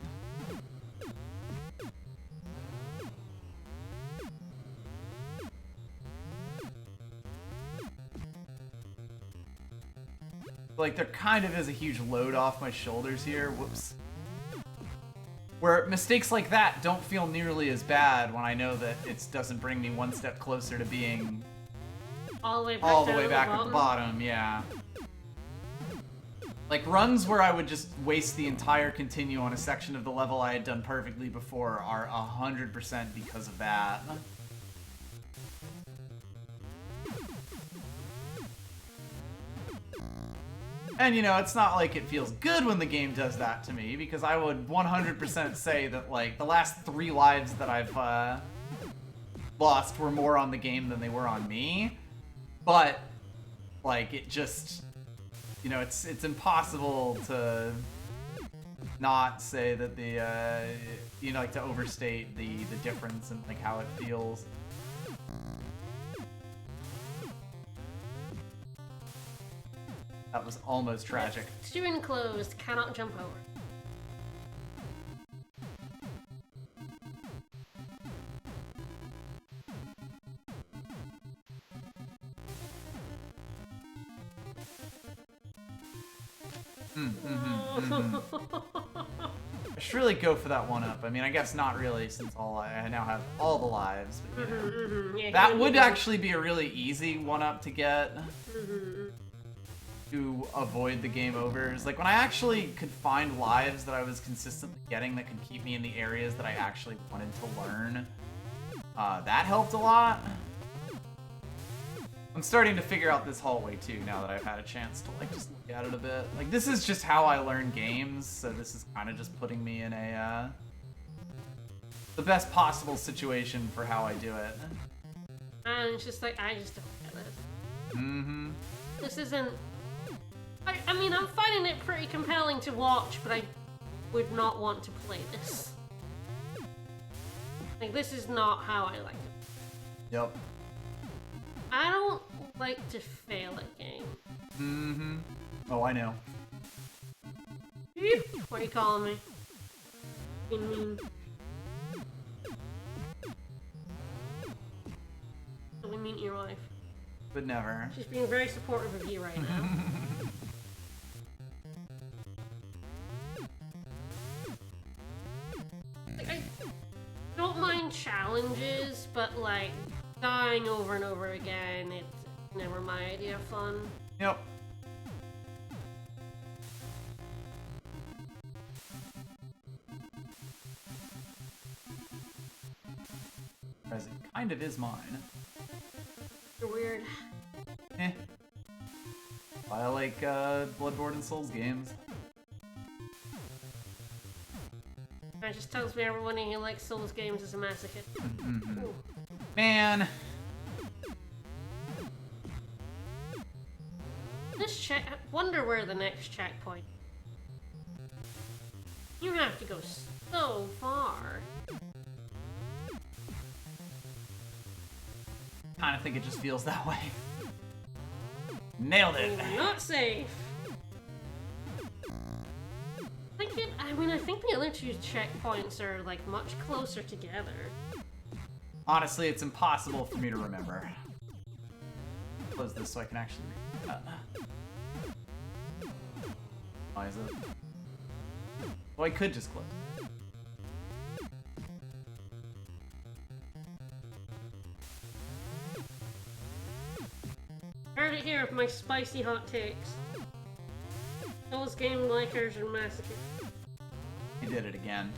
Speaker 1: Like, there kind of is a huge load off my shoulders here. Whoops. Where mistakes like that don't feel nearly as bad when I know that it doesn't bring me one step closer to being
Speaker 2: all the way back
Speaker 1: at the bottom, yeah. Like, runs where I would just waste the entire continue on a section of the level I had done perfectly before are 100% because of that. And, you know, it's not like it feels good when the game does that to me, because I would 100% say that, like, the last 3 lives that I've lost were more on the game than they were on me. But, like, it just, you know, it's impossible to not say that the, you know, like, to overstate the difference in, like, how it feels. That was almost tragic.
Speaker 2: Two enclosed, cannot jump over.
Speaker 1: I should really go for that 1-up. I mean, I guess not really, since I now have all the lives. But, you know.
Speaker 2: Yeah,
Speaker 1: that would actually be a really easy 1-up to get. To avoid the game overs. Like, when I actually could find lives that I was consistently getting that could keep me in the areas that I actually wanted to learn, that helped a lot. I'm starting to figure out this hallway too, now that I've had a chance to, like, just look at it a bit. Like, this is just how I learn games, so this is kind of just putting me in a, the best possible situation for how I do it.
Speaker 2: And it's just like, I just don't get it.
Speaker 1: Mm-hmm.
Speaker 2: This isn't... I mean, I'm finding it pretty compelling to watch, but I would not want to play this. Like, this is not how I like it.
Speaker 1: Yep.
Speaker 2: I don't like to fail at games.
Speaker 1: Mm-hmm. Oh, I know.
Speaker 2: What are you calling me? Mean. Really mean to your wife.
Speaker 1: But never.
Speaker 2: She's being very supportive of you right now. Like, I don't mind challenges, but like dying over and over again, it's never my idea of fun.
Speaker 1: Yep. Whereas it kind of is mine.
Speaker 2: You're weird.
Speaker 1: Eh. I like Bloodborne and Souls games.
Speaker 2: That just tells me everyone who likes Souls games is a masochist.
Speaker 1: Mm-hmm. Man.
Speaker 2: This check. I wonder where the next checkpoint. You have to go so far.
Speaker 1: Kind of think it just feels that way. Nailed it.
Speaker 2: You're not safe. I think the other two checkpoints are like much closer together.
Speaker 1: Honestly, it's impossible for me to remember. Close this so I can actually read that. Why is it? Well, I could just close it.
Speaker 2: Heard it here with my spicy hot takes. Those game likers are masochists.
Speaker 1: He did it again.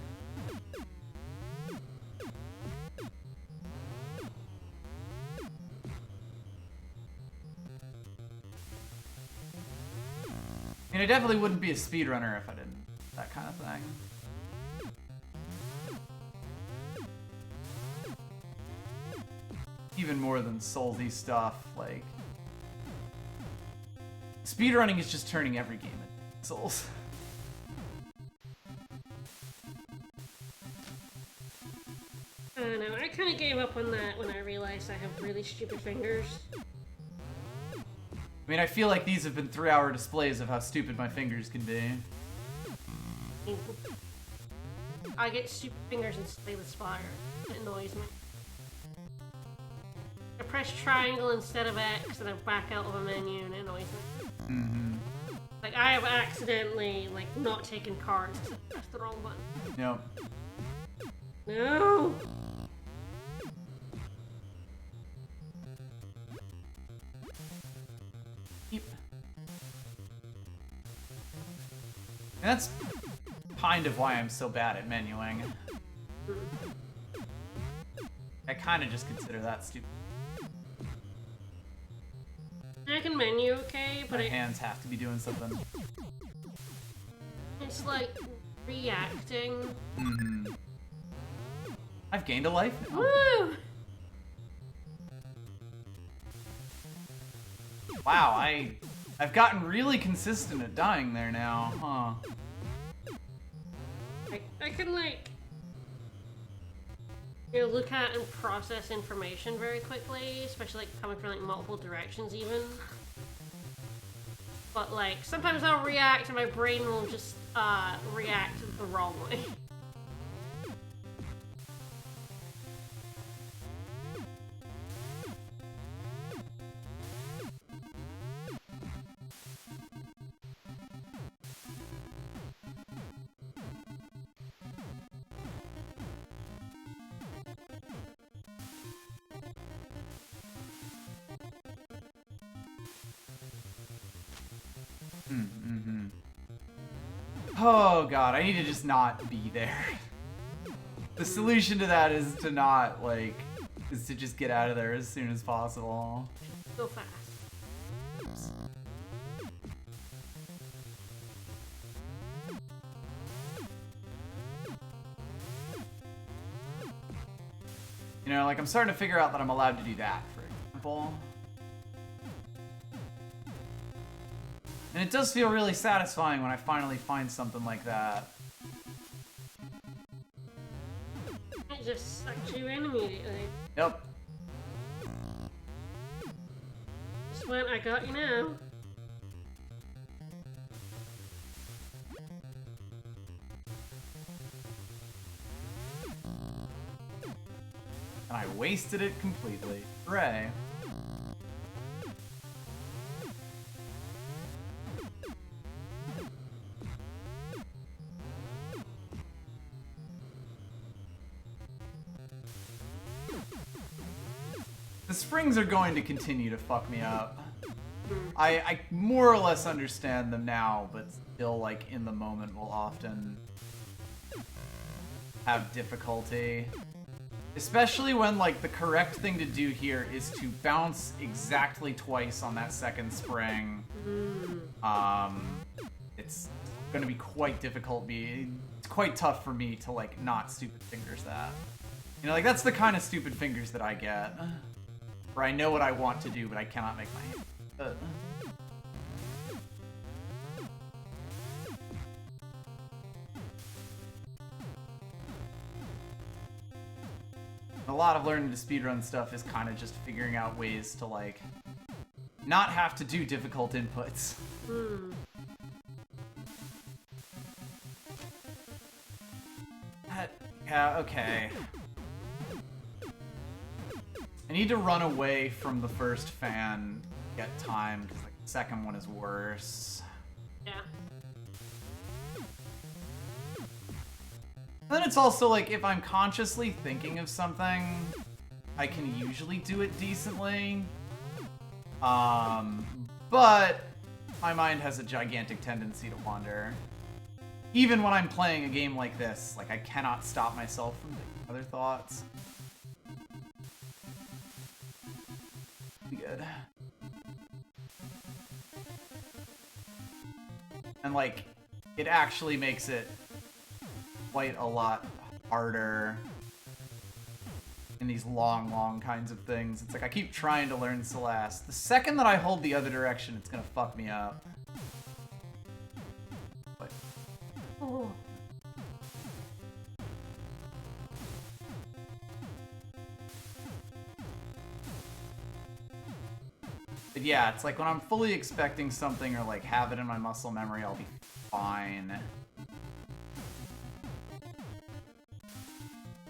Speaker 1: I mean, I definitely wouldn't be a speedrunner if I didn't. That kind of thing. Even more than Soulsy stuff, like... Speedrunning is just turning every game into Souls.
Speaker 2: I don't know, I kind of gave up on that when I realized I have really stupid fingers.
Speaker 1: I mean, I feel like these have been 3-hour displays of how stupid my fingers can be.
Speaker 2: I get stupid fingers and Slay the Spire. It annoys me. I press triangle instead of X and I back out of a menu and it annoys me.
Speaker 1: Mm-hmm.
Speaker 2: Like, I have accidentally, like, not taken cards because I pressed the wrong button.
Speaker 1: Yep.
Speaker 2: No!
Speaker 1: Yep. And that's kind of why I'm so bad at menuing. I kind of just consider that stupid.
Speaker 2: I can menu okay, but
Speaker 1: My hands have to be doing something.
Speaker 2: it's like reacting.
Speaker 1: Mm-hmm. I've gained a life now.
Speaker 2: Woo!
Speaker 1: Wow, I've gotten really consistent at dying there now, huh?
Speaker 2: I can, like, you know, look at and process information very quickly, especially, like, coming from, like, multiple directions, even. But, like, sometimes I'll react and my brain will just, react the wrong way.
Speaker 1: Mm-hmm. Oh god, I need to just not be there. The solution to that is to not, like, is to just get out of there as soon as possible.
Speaker 2: Go fast.
Speaker 1: Oops. You know, like, I'm starting to figure out that I'm allowed to do that, for example. And it does feel really satisfying when I finally find something like that.
Speaker 2: It just sucks you in immediately.
Speaker 1: Yep.
Speaker 2: Just went, I got you now.
Speaker 1: And I wasted it completely. Hooray. springs are going to continue to fuck me up. I more or less understand them now, but still, like, in the moment will often have difficulty. Especially when, like, the correct thing to do here is to bounce exactly twice on that second spring. It's gonna be quite difficult. It's quite tough for me to, like, not stupid fingers that. You know, like, that's the kind of stupid fingers that I get. Where I know what I want to do, but I cannot make my hand. A lot of learning to speedrun stuff is kind of just figuring out ways to, like, not have to do difficult inputs. Yeah, okay. I need to run away from the first fan to get time, because, like, the second one is worse.
Speaker 2: Yeah.
Speaker 1: And then it's also, like, if I'm consciously thinking of something, I can usually do it decently. But my mind has a gigantic tendency to wander. Even when I'm playing a game like this, like, I cannot stop myself from thinking other thoughts. Be good. And, like, it actually makes it quite a lot harder in these long kinds of things. It's like I keep trying to learn Celeste. The second that I hold the other direction, it's gonna fuck me up. But...
Speaker 2: Oh.
Speaker 1: But yeah, it's like when I'm fully expecting something or, like, have it in my muscle memory, I'll be fine.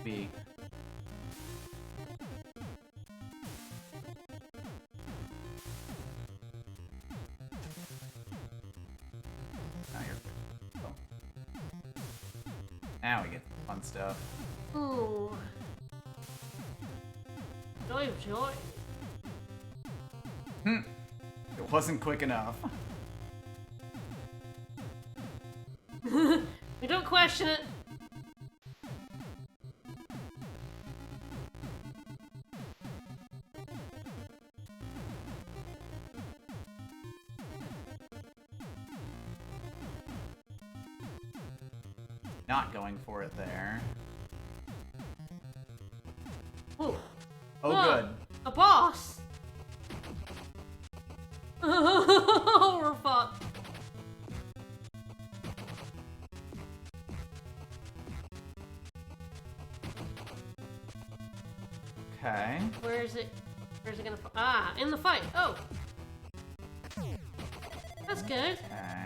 Speaker 1: Be. Now you're good. Oh. Now we get the fun stuff.
Speaker 2: Ooh. Joy of joy.
Speaker 1: It wasn't quick enough.
Speaker 2: We don't question it.
Speaker 1: Not going for it there.
Speaker 2: Ooh.
Speaker 1: Oh,
Speaker 2: Look,
Speaker 1: good.
Speaker 2: A boss. We're fucked.
Speaker 1: Okay.
Speaker 2: Where is it? Where's it gonna? Ah, in the fight. Oh, that's good.
Speaker 1: Okay.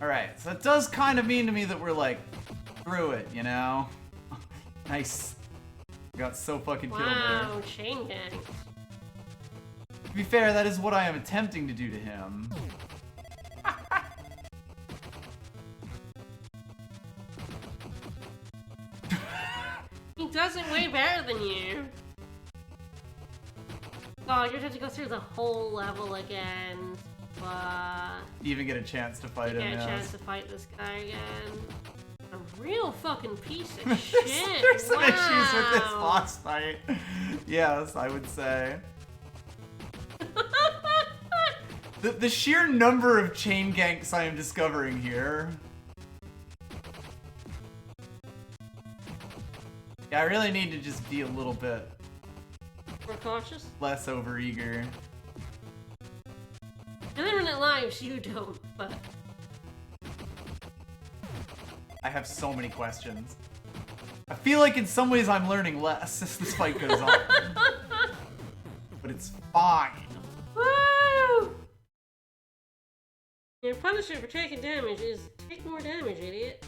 Speaker 1: Alright, so it does kind of mean to me that we're, like, through it, you know? Nice. Got so fucking killed there.
Speaker 2: Wow, chain gang.
Speaker 1: To be fair, that is what I am attempting to do to him.
Speaker 2: He does it way better than you. Oh, you're gonna have to go through the whole level again. But
Speaker 1: Even get a chance to fight him,
Speaker 2: get a
Speaker 1: yes.
Speaker 2: chance to fight this guy again. A real fucking piece of shit.
Speaker 1: There's some
Speaker 2: wow.
Speaker 1: issues with this boss fight. Yes, I would say. The sheer number of chain ganks I am discovering here. Yeah, I really need to just be a little bit
Speaker 2: More cautious.
Speaker 1: less overeager.
Speaker 2: And then when it lives, you don't, but
Speaker 1: I have so many questions. I feel like in some ways I'm learning less as this fight goes on. But it's fine.
Speaker 2: woo! Your punishment for taking damage is take more damage, idiot.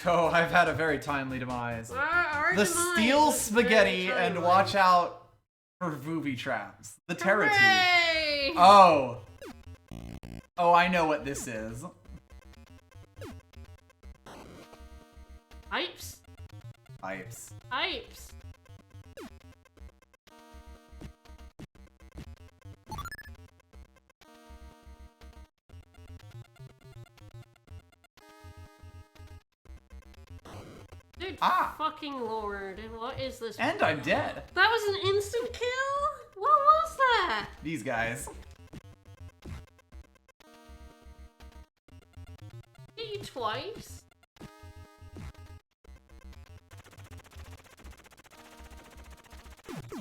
Speaker 1: Oh, I've had a very timely demise.
Speaker 2: Our
Speaker 1: The
Speaker 2: demise
Speaker 1: steel
Speaker 2: was
Speaker 1: spaghetti
Speaker 2: very
Speaker 1: and
Speaker 2: timely.
Speaker 1: watch out for booby traps. The Terra
Speaker 2: Hooray!
Speaker 1: Oh. Oh, I know what this is.
Speaker 2: Pipes?
Speaker 1: Pipes.
Speaker 2: Pipes. Good fucking lord, what is this?
Speaker 1: And I'm dead.
Speaker 2: That was an instant kill? What was that?
Speaker 1: These guys.
Speaker 2: Hit you twice?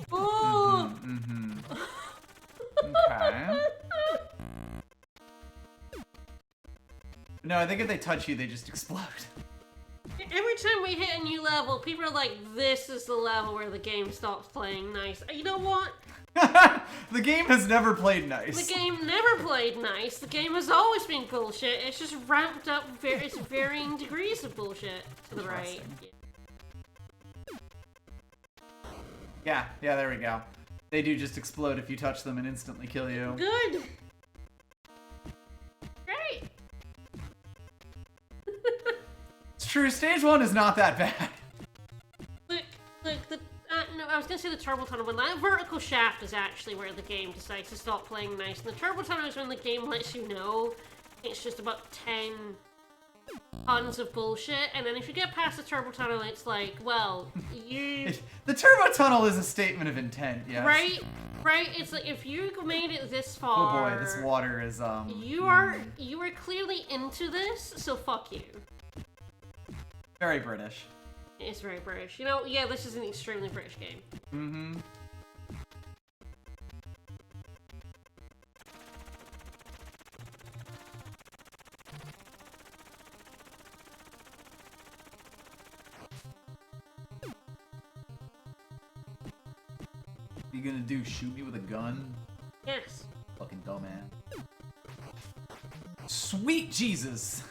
Speaker 2: Oh!
Speaker 1: Okay. No, I think if they touch you, they just explode.
Speaker 2: Every time we hit a new level, people are like, this is the level where the game stops playing nice. You know what?
Speaker 1: The game has never played nice.
Speaker 2: The game never played nice. The game has always been bullshit. It's just ramped up it's varying degrees of bullshit to the right.
Speaker 1: Yeah, there we go. They do just explode if you touch them and instantly kill you.
Speaker 2: Good. Great.
Speaker 1: It's true, stage 1 is not that bad.
Speaker 2: Look, no, I was gonna say the turbo tunnel, but that vertical shaft is actually where the game decides to stop playing nice. And the turbo tunnel is when the game lets you know it's just about 10 tons of bullshit, and then if you get past the turbo tunnel, it's like, well, you...
Speaker 1: The turbo tunnel is a statement of intent, yes.
Speaker 2: Right? It's like, if you made it this far...
Speaker 1: Oh boy, this water is,
Speaker 2: You are clearly into this, so fuck you.
Speaker 1: Very British.
Speaker 2: It's very British. You know, yeah, this is an extremely British game.
Speaker 1: Mm-hmm. You gonna do shoot me with a gun?
Speaker 2: Yes.
Speaker 1: Fucking dumbass. Sweet Jesus!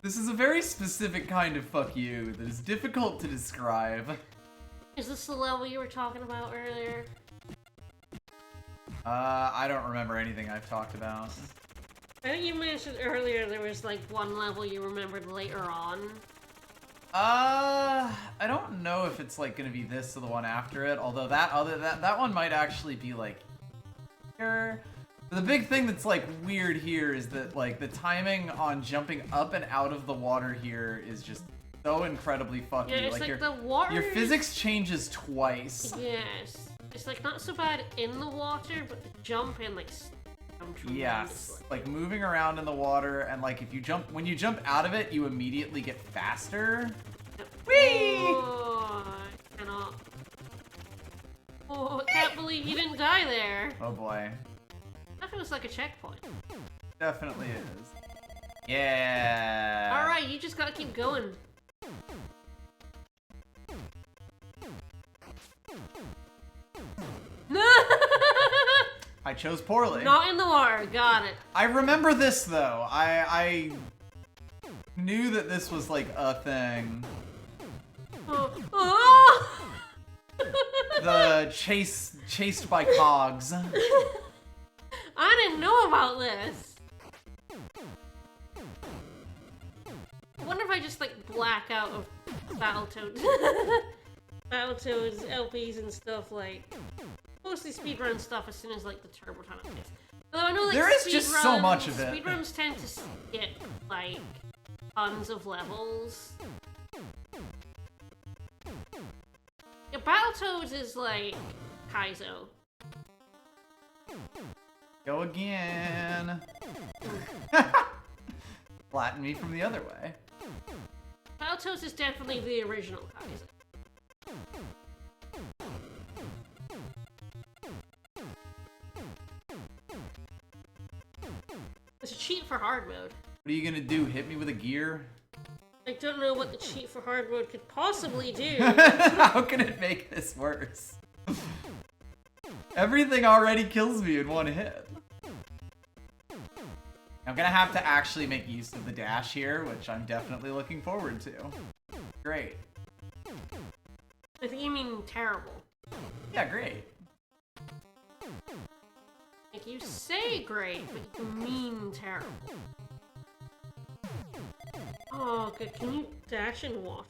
Speaker 1: This is a very specific kind of fuck you that is difficult to describe.
Speaker 2: Is this the level you were talking about earlier?
Speaker 1: I don't remember anything I've talked about.
Speaker 2: I think you mentioned earlier there was like one level you remembered later on.
Speaker 1: I don't know if it's like gonna be this or the one after it, although that one might actually be like here. The big thing that's like weird here is that like the timing on jumping up and out of the water here is just so incredibly fucky.
Speaker 2: Yeah, it's like the water.
Speaker 1: Your physics changes twice.
Speaker 2: Yes, it's like not so bad in the water, but the jump in like.
Speaker 1: Yes, like moving around in the water, and like if you jump, when you jump out of it, you immediately get faster. Whee!
Speaker 2: Oh, I cannot. Oh, I can't believe you didn't die there.
Speaker 1: Oh boy.
Speaker 2: I thought it was like a checkpoint.
Speaker 1: Definitely is. Yeah.
Speaker 2: Alright, you just gotta keep going.
Speaker 1: I chose poorly.
Speaker 2: Not in the water, got it.
Speaker 1: I remember this though. I knew that this was like a thing.
Speaker 2: Oh.
Speaker 1: The chased by cogs.
Speaker 2: I didn't know about this. I wonder if I just like black out of Battletoads. Battletoads, LPs and stuff, like mostly speedrun stuff as soon as like the turbo tunnel hits. Although I know like
Speaker 1: there is just so much of it.
Speaker 2: Speedruns tend to skip like tons of levels. Yeah, Battletoads is like Kaizo.
Speaker 1: Go again. Flatten me from the other way.
Speaker 2: Battletoads is definitely the original Kaizo. It's a cheat for hard mode.
Speaker 1: What are you gonna do? Hit me with a gear?
Speaker 2: I don't know what the cheat for hard mode could possibly do.
Speaker 1: How can it make this worse? Everything already kills me in one hit. I'm gonna have to actually make use of the dash here, which I'm definitely looking forward to. Great.
Speaker 2: I think you mean terrible.
Speaker 1: Yeah, great.
Speaker 2: Like, you say great, but you mean terrible. Oh, good. Can you dash in water?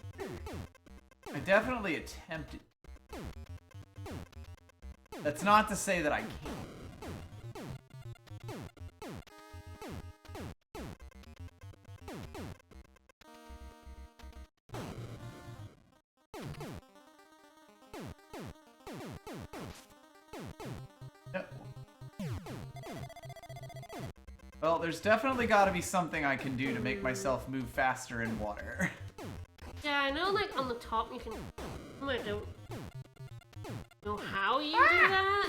Speaker 1: I definitely attempted. That's not to say that I can't. Well, there's definitely got to be something I can do to make myself move faster in water.
Speaker 2: Yeah, I know, like, on the top you can... I don't know how you do that.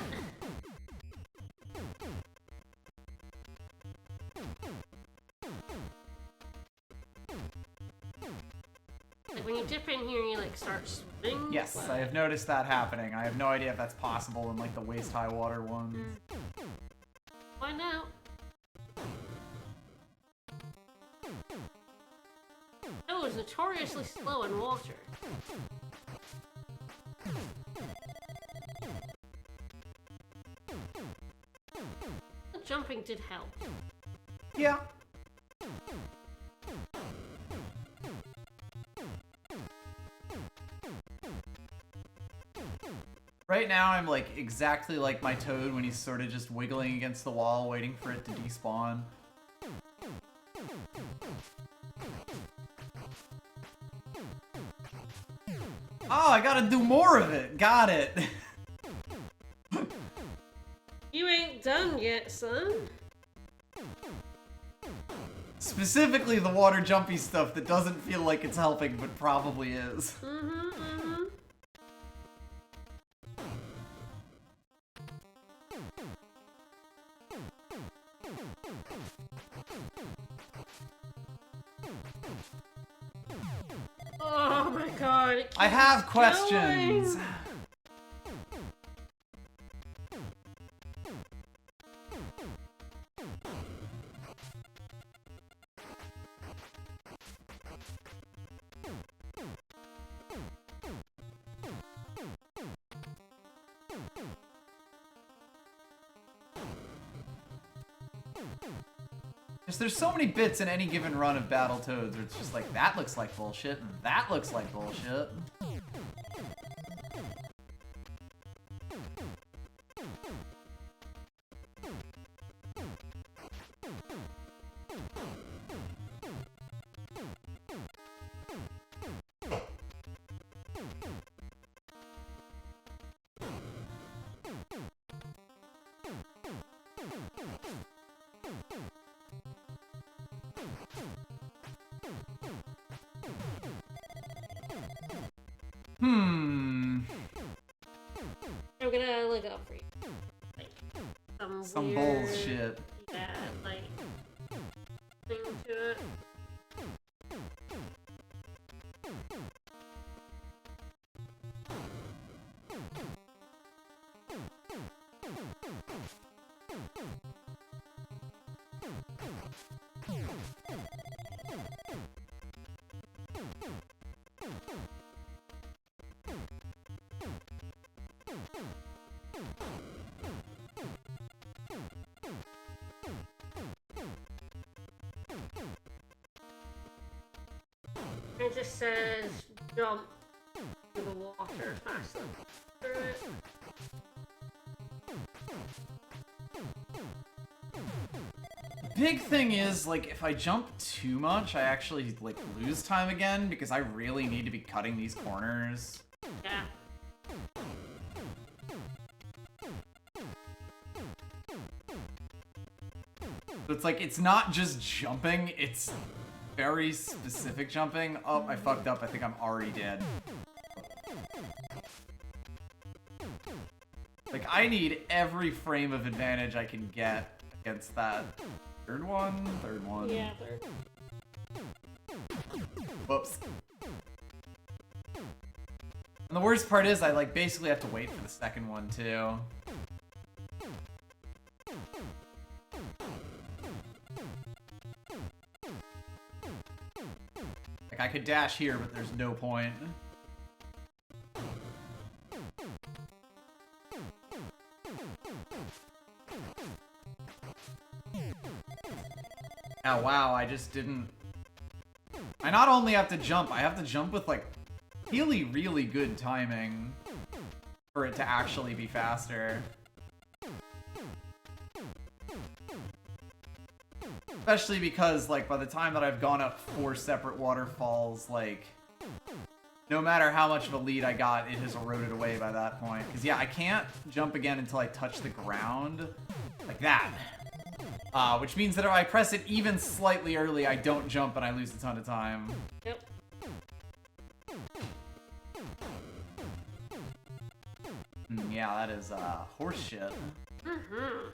Speaker 2: Like, when you dip in here, you, like, start swimming.
Speaker 1: Yes, I have noticed that happening. I have no idea if that's possible in, like, the waist-high water ones.
Speaker 2: Find out. Oh, it's notoriously slow in water. The jumping did help.
Speaker 1: Yeah. Right now, I'm like exactly like my Toad when he's sort of just wiggling against the wall, waiting for it to despawn. Oh, I gotta do more of it. Got it.
Speaker 2: You ain't done yet, son.
Speaker 1: Specifically the water jumpy stuff that doesn't feel like it's helping, but probably is.
Speaker 2: Oh my god, it keeps
Speaker 1: I have
Speaker 2: going.
Speaker 1: questions. There's so many bits in any given run of Battletoads where it's just like, that looks like bullshit, and that looks like bullshit.
Speaker 2: I'm gonna look up for you. Like, some weird,
Speaker 1: bullshit.
Speaker 2: Yeah, like, thing to it. It just says jump to the water faster.
Speaker 1: Big thing is, like, if I jump too much, I actually, like, lose time again, because I really need to be cutting these corners.
Speaker 2: Yeah.
Speaker 1: So it's like, it's not just jumping, it's very specific jumping. Oh, I fucked up. I think I'm already dead. Like, I need every frame of advantage I can get against that. Third one? Third one.
Speaker 2: Yeah, third.
Speaker 1: Whoops. And the worst part is I, like, basically have to wait for the second one, too. Like, I could dash here, but there's no point. Oh, wow, I just didn't... I not only have to jump, I have to jump with, like, really, really good timing for it to actually be faster. Especially because, like, by the time that I've gone up 4 separate waterfalls, like, no matter how much of a lead I got, it has eroded away by that point. Because, yeah, I can't jump again until I touch the ground. Like that. Which means that if I press it even slightly early, I don't jump and I lose a ton of time.
Speaker 2: Yep.
Speaker 1: Yeah, that is, horse shit.
Speaker 2: Mm-hmm.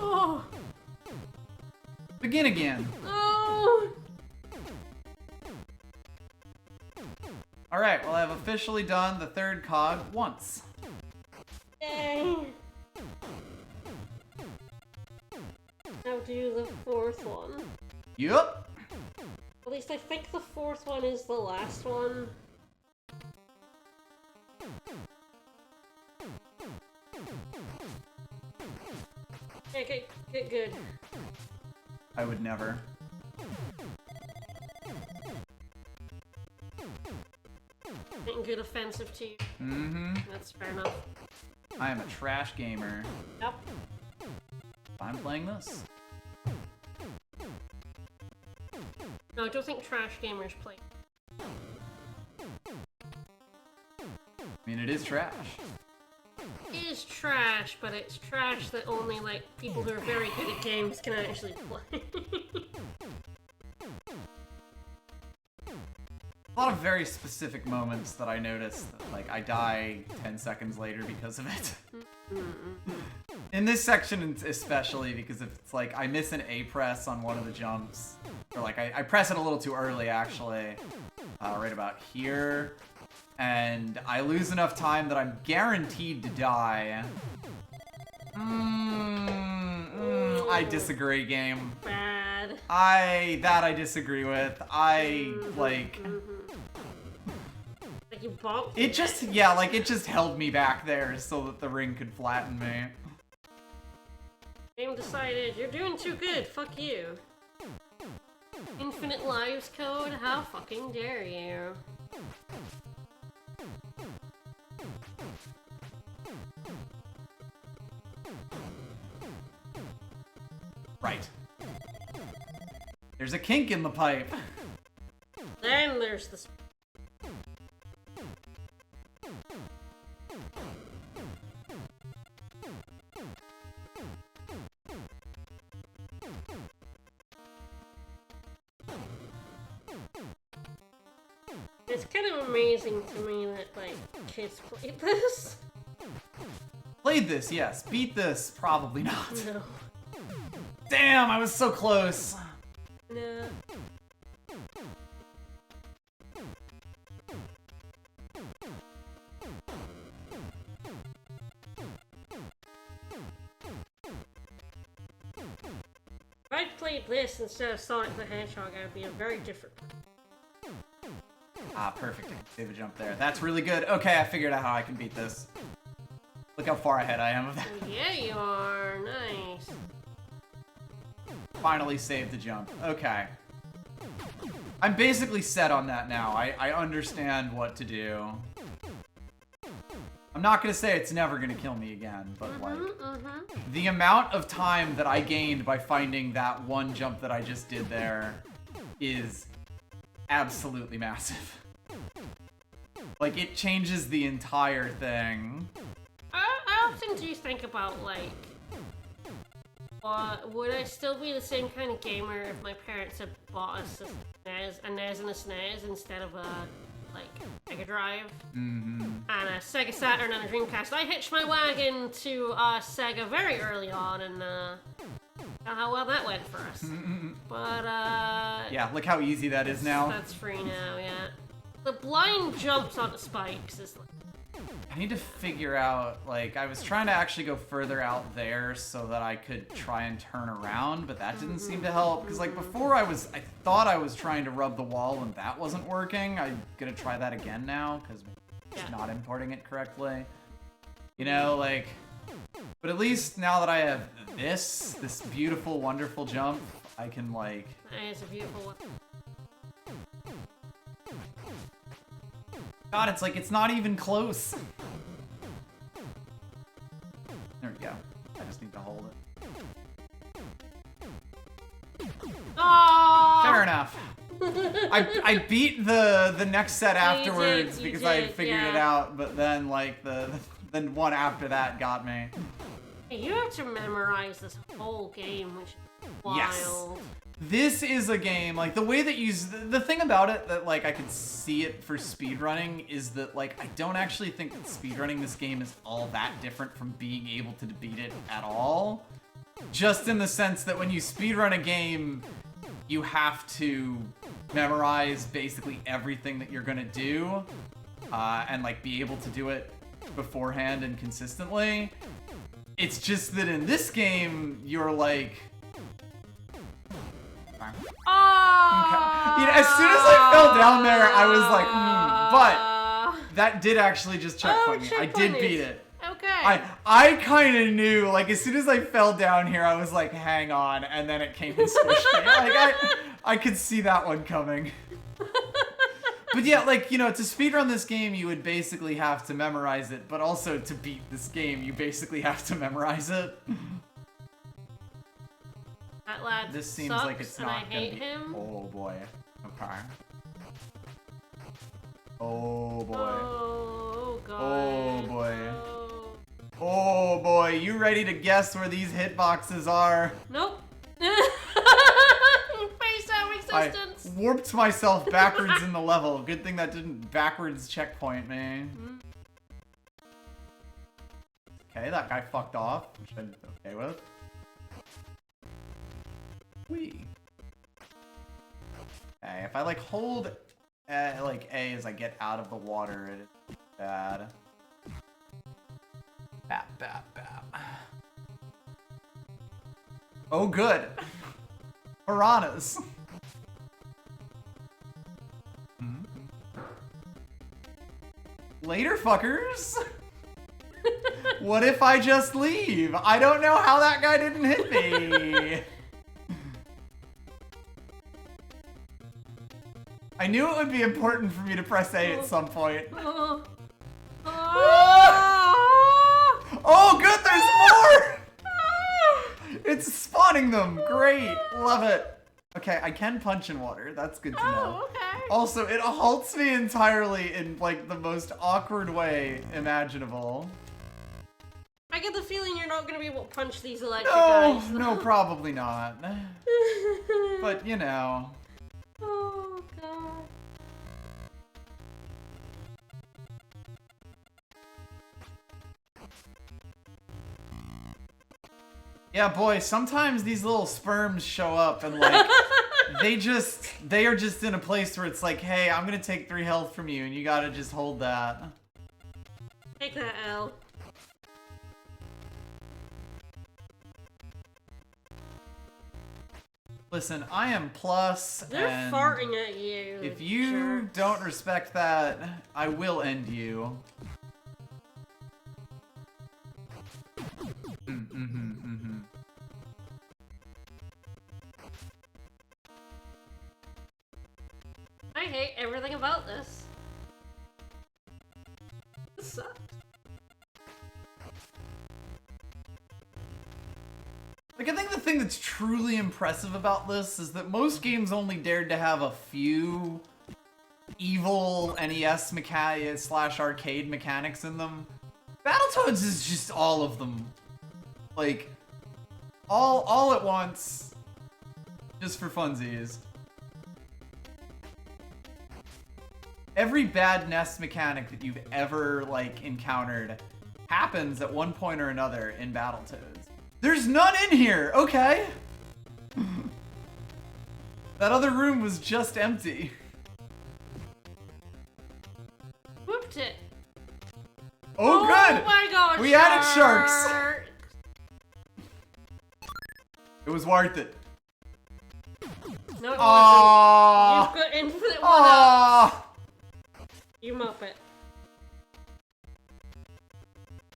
Speaker 2: Oh.
Speaker 1: Begin again.
Speaker 2: Oh.
Speaker 1: Alright, well, I've officially done the 3rd cog once.
Speaker 2: Dang. Now do the 4th one.
Speaker 1: Yup.
Speaker 2: At least I think the 4th one is the last one. Okay, good.
Speaker 1: I would never.
Speaker 2: Ain't good offensive to you.
Speaker 1: Mm-hmm.
Speaker 2: That's fair enough.
Speaker 1: I am a trash gamer.
Speaker 2: Yep.
Speaker 1: I'm playing this.
Speaker 2: No, I don't think trash gamers play.
Speaker 1: I mean, it is trash.
Speaker 2: It is trash, but it's trash that only, like, people who are very good at games can actually play.
Speaker 1: A lot of very specific moments that I noticed that, like, I die 10 seconds later because of it. In this section especially, because if it's like I miss an A press on one of the jumps, or like I press it a little too early actually, right about here, and I lose enough time that I'm guaranteed to die. I disagree, game.
Speaker 2: Bad.
Speaker 1: I disagree with. Like
Speaker 2: you bonked
Speaker 1: it just, yeah, like it just held me back there so that the ring could flatten me.
Speaker 2: Game decided, you're doing too good, fuck you. Infinite lives code, how fucking dare you.
Speaker 1: Right. There's a kink in the pipe.
Speaker 2: Then there's the... It's kind of amazing to me that, like, kids play this.
Speaker 1: Played this, yes. Beat this, probably not.
Speaker 2: No.
Speaker 1: Damn, I was so close.
Speaker 2: No. If I'd played this instead of Sonic the Hedgehog, I'd be a very different.
Speaker 1: Ah, perfect. I can save a jump there. That's really good. Okay, I figured out how I can beat this. Look how far ahead I am of that.
Speaker 2: Yeah, you are. Nice.
Speaker 1: Finally saved the jump. Okay. I'm basically set on that now. I understand what to do. I'm not gonna say it's never gonna kill me again, but the amount of time that I gained by finding that one jump that I just did there is absolutely massive. Like, it changes the entire thing.
Speaker 2: I often do think about, like, would I still be the same kind of gamer if my parents had bought us a NES and a SNES instead of a, like, Mega Drive? And a Sega Saturn and a Dreamcast. I hitched my wagon to Sega very early on, and how well that went for us. But,
Speaker 1: yeah, look how easy that is now.
Speaker 2: That's free now, yeah. The blind jumps onto spikes is, like,
Speaker 1: I need to figure out, like, I was trying to actually go further out there so that I could try and turn around, but that didn't seem to help. Because, like, before I thought I was trying to rub the wall and that wasn't working. I'm gonna try that again now, because it's not importing it correctly. You know, like, but at least now that I have this beautiful, wonderful jump, I can, like...
Speaker 2: That is a beautiful one.
Speaker 1: God, it's like, it's not even close. There we go. I just need to hold it.
Speaker 2: Oh!
Speaker 1: Fair enough. I beat the next set afterwards
Speaker 2: you
Speaker 1: because
Speaker 2: did,
Speaker 1: I figured it out, but then, like, the one after that got me.
Speaker 2: Hey, you have to memorize this whole game, which is wild.
Speaker 1: Yes. This is a game, like, the way that the thing about it that, like, I could see it for speedrunning is that, like, I don't actually think that speedrunning this game is all that different from being able to beat it at all. Just in the sense that when you speedrun a game, you have to memorize basically everything that you're gonna do, and, like, be able to do it beforehand and consistently. It's just that in this game, you're, like...
Speaker 2: Oh!
Speaker 1: You know, as soon as I fell down there, I was like, but that did actually just checkpoint me. I did beat it.
Speaker 2: Okay.
Speaker 1: I kind of knew, like, as soon as I fell down here, I was like, hang on, and then it came and squished me. Like, I could see that one coming. But yeah, like, you know, to speedrun this game, you would basically have to memorize it, but also to beat this game, you basically have to memorize it.
Speaker 2: That lad
Speaker 1: This seems
Speaker 2: sucks,
Speaker 1: like it's
Speaker 2: and
Speaker 1: not
Speaker 2: I
Speaker 1: gonna
Speaker 2: hate
Speaker 1: be.
Speaker 2: him.
Speaker 1: Oh boy. Okay. Oh boy.
Speaker 2: Oh god.
Speaker 1: Oh boy.
Speaker 2: Oh.
Speaker 1: Oh boy. You ready to guess where these hitboxes are?
Speaker 2: Nope. Face out existence.
Speaker 1: I warped myself backwards in the level. Good thing that didn't backwards checkpoint me. Okay, that guy fucked off, which I'm okay with. Whee. Okay, if I like hold like A as I get out of the water, it is bad. Bap, bap, bap. Oh, good. Piranhas. Later, fuckers. What if I just leave? I don't know how that guy didn't hit me. I knew it would be important for me to press A at some point. Oh, good, there's more! It's spawning them. Great. Love it. Okay, I can punch in water. That's good to know.
Speaker 2: Okay.
Speaker 1: Also, it halts me entirely in, like, the most awkward way imaginable.
Speaker 2: I get the feeling you're not going to be able to punch these electric guys.
Speaker 1: No, probably not. But, you know.
Speaker 2: Oh, God.
Speaker 1: Yeah, boy, sometimes these little sperms show up and, like, they are just in a place where it's like, hey, I'm gonna take 3 health from you and you gotta just hold that.
Speaker 2: Take that L.
Speaker 1: Listen, I am plus,
Speaker 2: They're
Speaker 1: and
Speaker 2: farting at you.
Speaker 1: if you
Speaker 2: jerks.
Speaker 1: don't respect that, I will end you.
Speaker 2: I hate everything about this. This sucks.
Speaker 1: Like, I think the thing that's truly impressive about this is that most games only dared to have a few evil NES / arcade mechanics in them. Battletoads is just all of them. Like, all at once, just for funsies. Every bad NES mechanic that you've ever, like, encountered happens at one point or another in Battletoads. There's none in here! Okay! That other room was just empty.
Speaker 2: Whooped it.
Speaker 1: Oh
Speaker 2: Oh my god,
Speaker 1: We added sharks. It was worth it.
Speaker 2: No, it
Speaker 1: Aww.
Speaker 2: wasn't. You've got infinite one-ups. You muppet.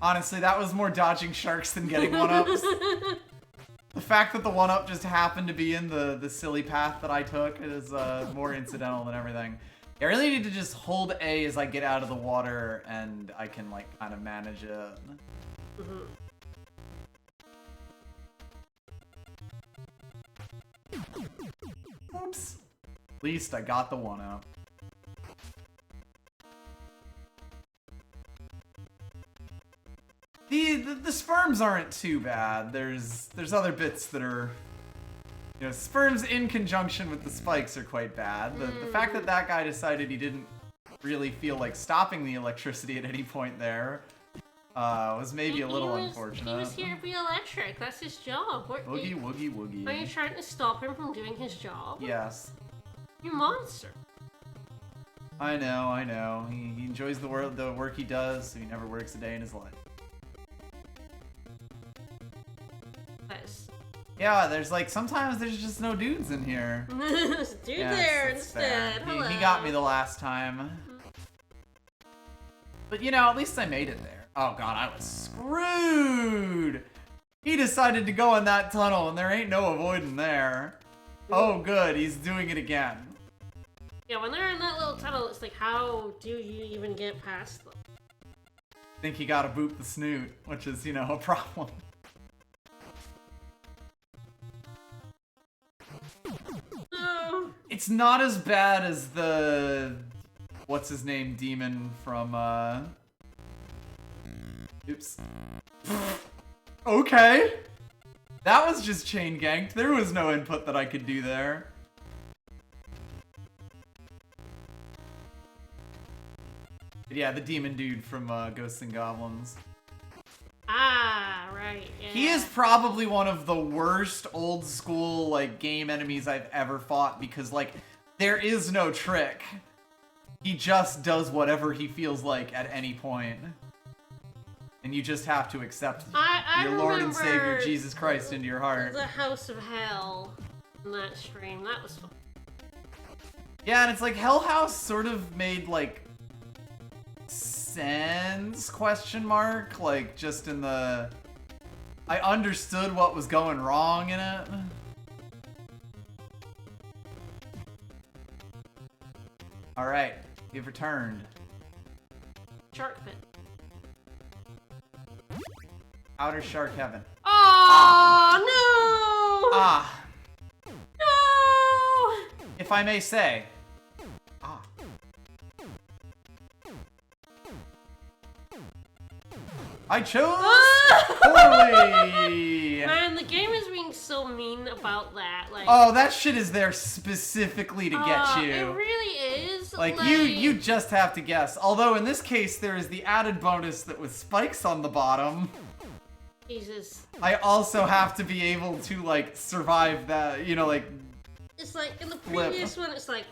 Speaker 1: Honestly, that was more dodging sharks than getting one-ups. The fact that the one-up just happened to be in the silly path that I took is more incidental than everything. I really need to just hold A as I get out of the water, and I can, like, kind of manage it. Oops. At least I got the one-up. The sperms aren't too bad. There's other bits that are, you know, sperms in conjunction with the spikes are quite bad. The fact that that guy decided he didn't really feel like stopping the electricity at any point there was maybe a little unfortunate.
Speaker 2: He was here to be electric. That's his job.
Speaker 1: Woogie, woogie, woogie.
Speaker 2: Are you trying to stop him from doing his job?
Speaker 1: Yes.
Speaker 2: You monster.
Speaker 1: I know, I know. He enjoys the work he does, so he never works a day in his life.
Speaker 2: Nice.
Speaker 1: Yeah, there's like, sometimes there's just no dudes in here.
Speaker 2: There's a dude there instead.
Speaker 1: He got me the last time. But you know, at least I made it there. Oh god, I was screwed! He decided to go in that tunnel and there ain't no avoiding there. Oh good, he's doing it again.
Speaker 2: Yeah, when they're in that little tunnel, it's like, how do you even get past them?
Speaker 1: I think you gotta boop the snoot, which is, you know, a problem.
Speaker 2: No.
Speaker 1: It's not as bad as the... what's his name demon from, Oops. Okay. That was just chain ganked. There was no input that I could do there. But yeah, the demon dude from Ghosts and Goblins.
Speaker 2: Ah, right. Yeah.
Speaker 1: He is probably one of the worst old school like game enemies I've ever fought because like there is no trick. He just does whatever he feels like at any point. And you just have to accept your Lord and Savior Jesus Christ into your heart.
Speaker 2: The House of Hell in that stream. That was fun.
Speaker 1: Yeah, and it's like Hell House sort of made like sense, question mark, like just in the... I understood what was going wrong in it. Alright, you've returned.
Speaker 2: Shark pit.
Speaker 1: Outer Shark Heaven.
Speaker 2: Oh, no!
Speaker 1: Ah,
Speaker 2: No!
Speaker 1: if I may say. Ah. I chose poorly!
Speaker 2: Man, the game is being so mean about that. Like,
Speaker 1: Oh, that shit is there specifically to get you.
Speaker 2: It really is.
Speaker 1: Like, you just have to guess. Although, in this case, there is the added bonus that with spikes on the bottom,
Speaker 2: Jesus.
Speaker 1: I also have to be able to, like, survive that, you know, like...
Speaker 2: It's like, in the
Speaker 1: Flip.
Speaker 2: previous one, it's like,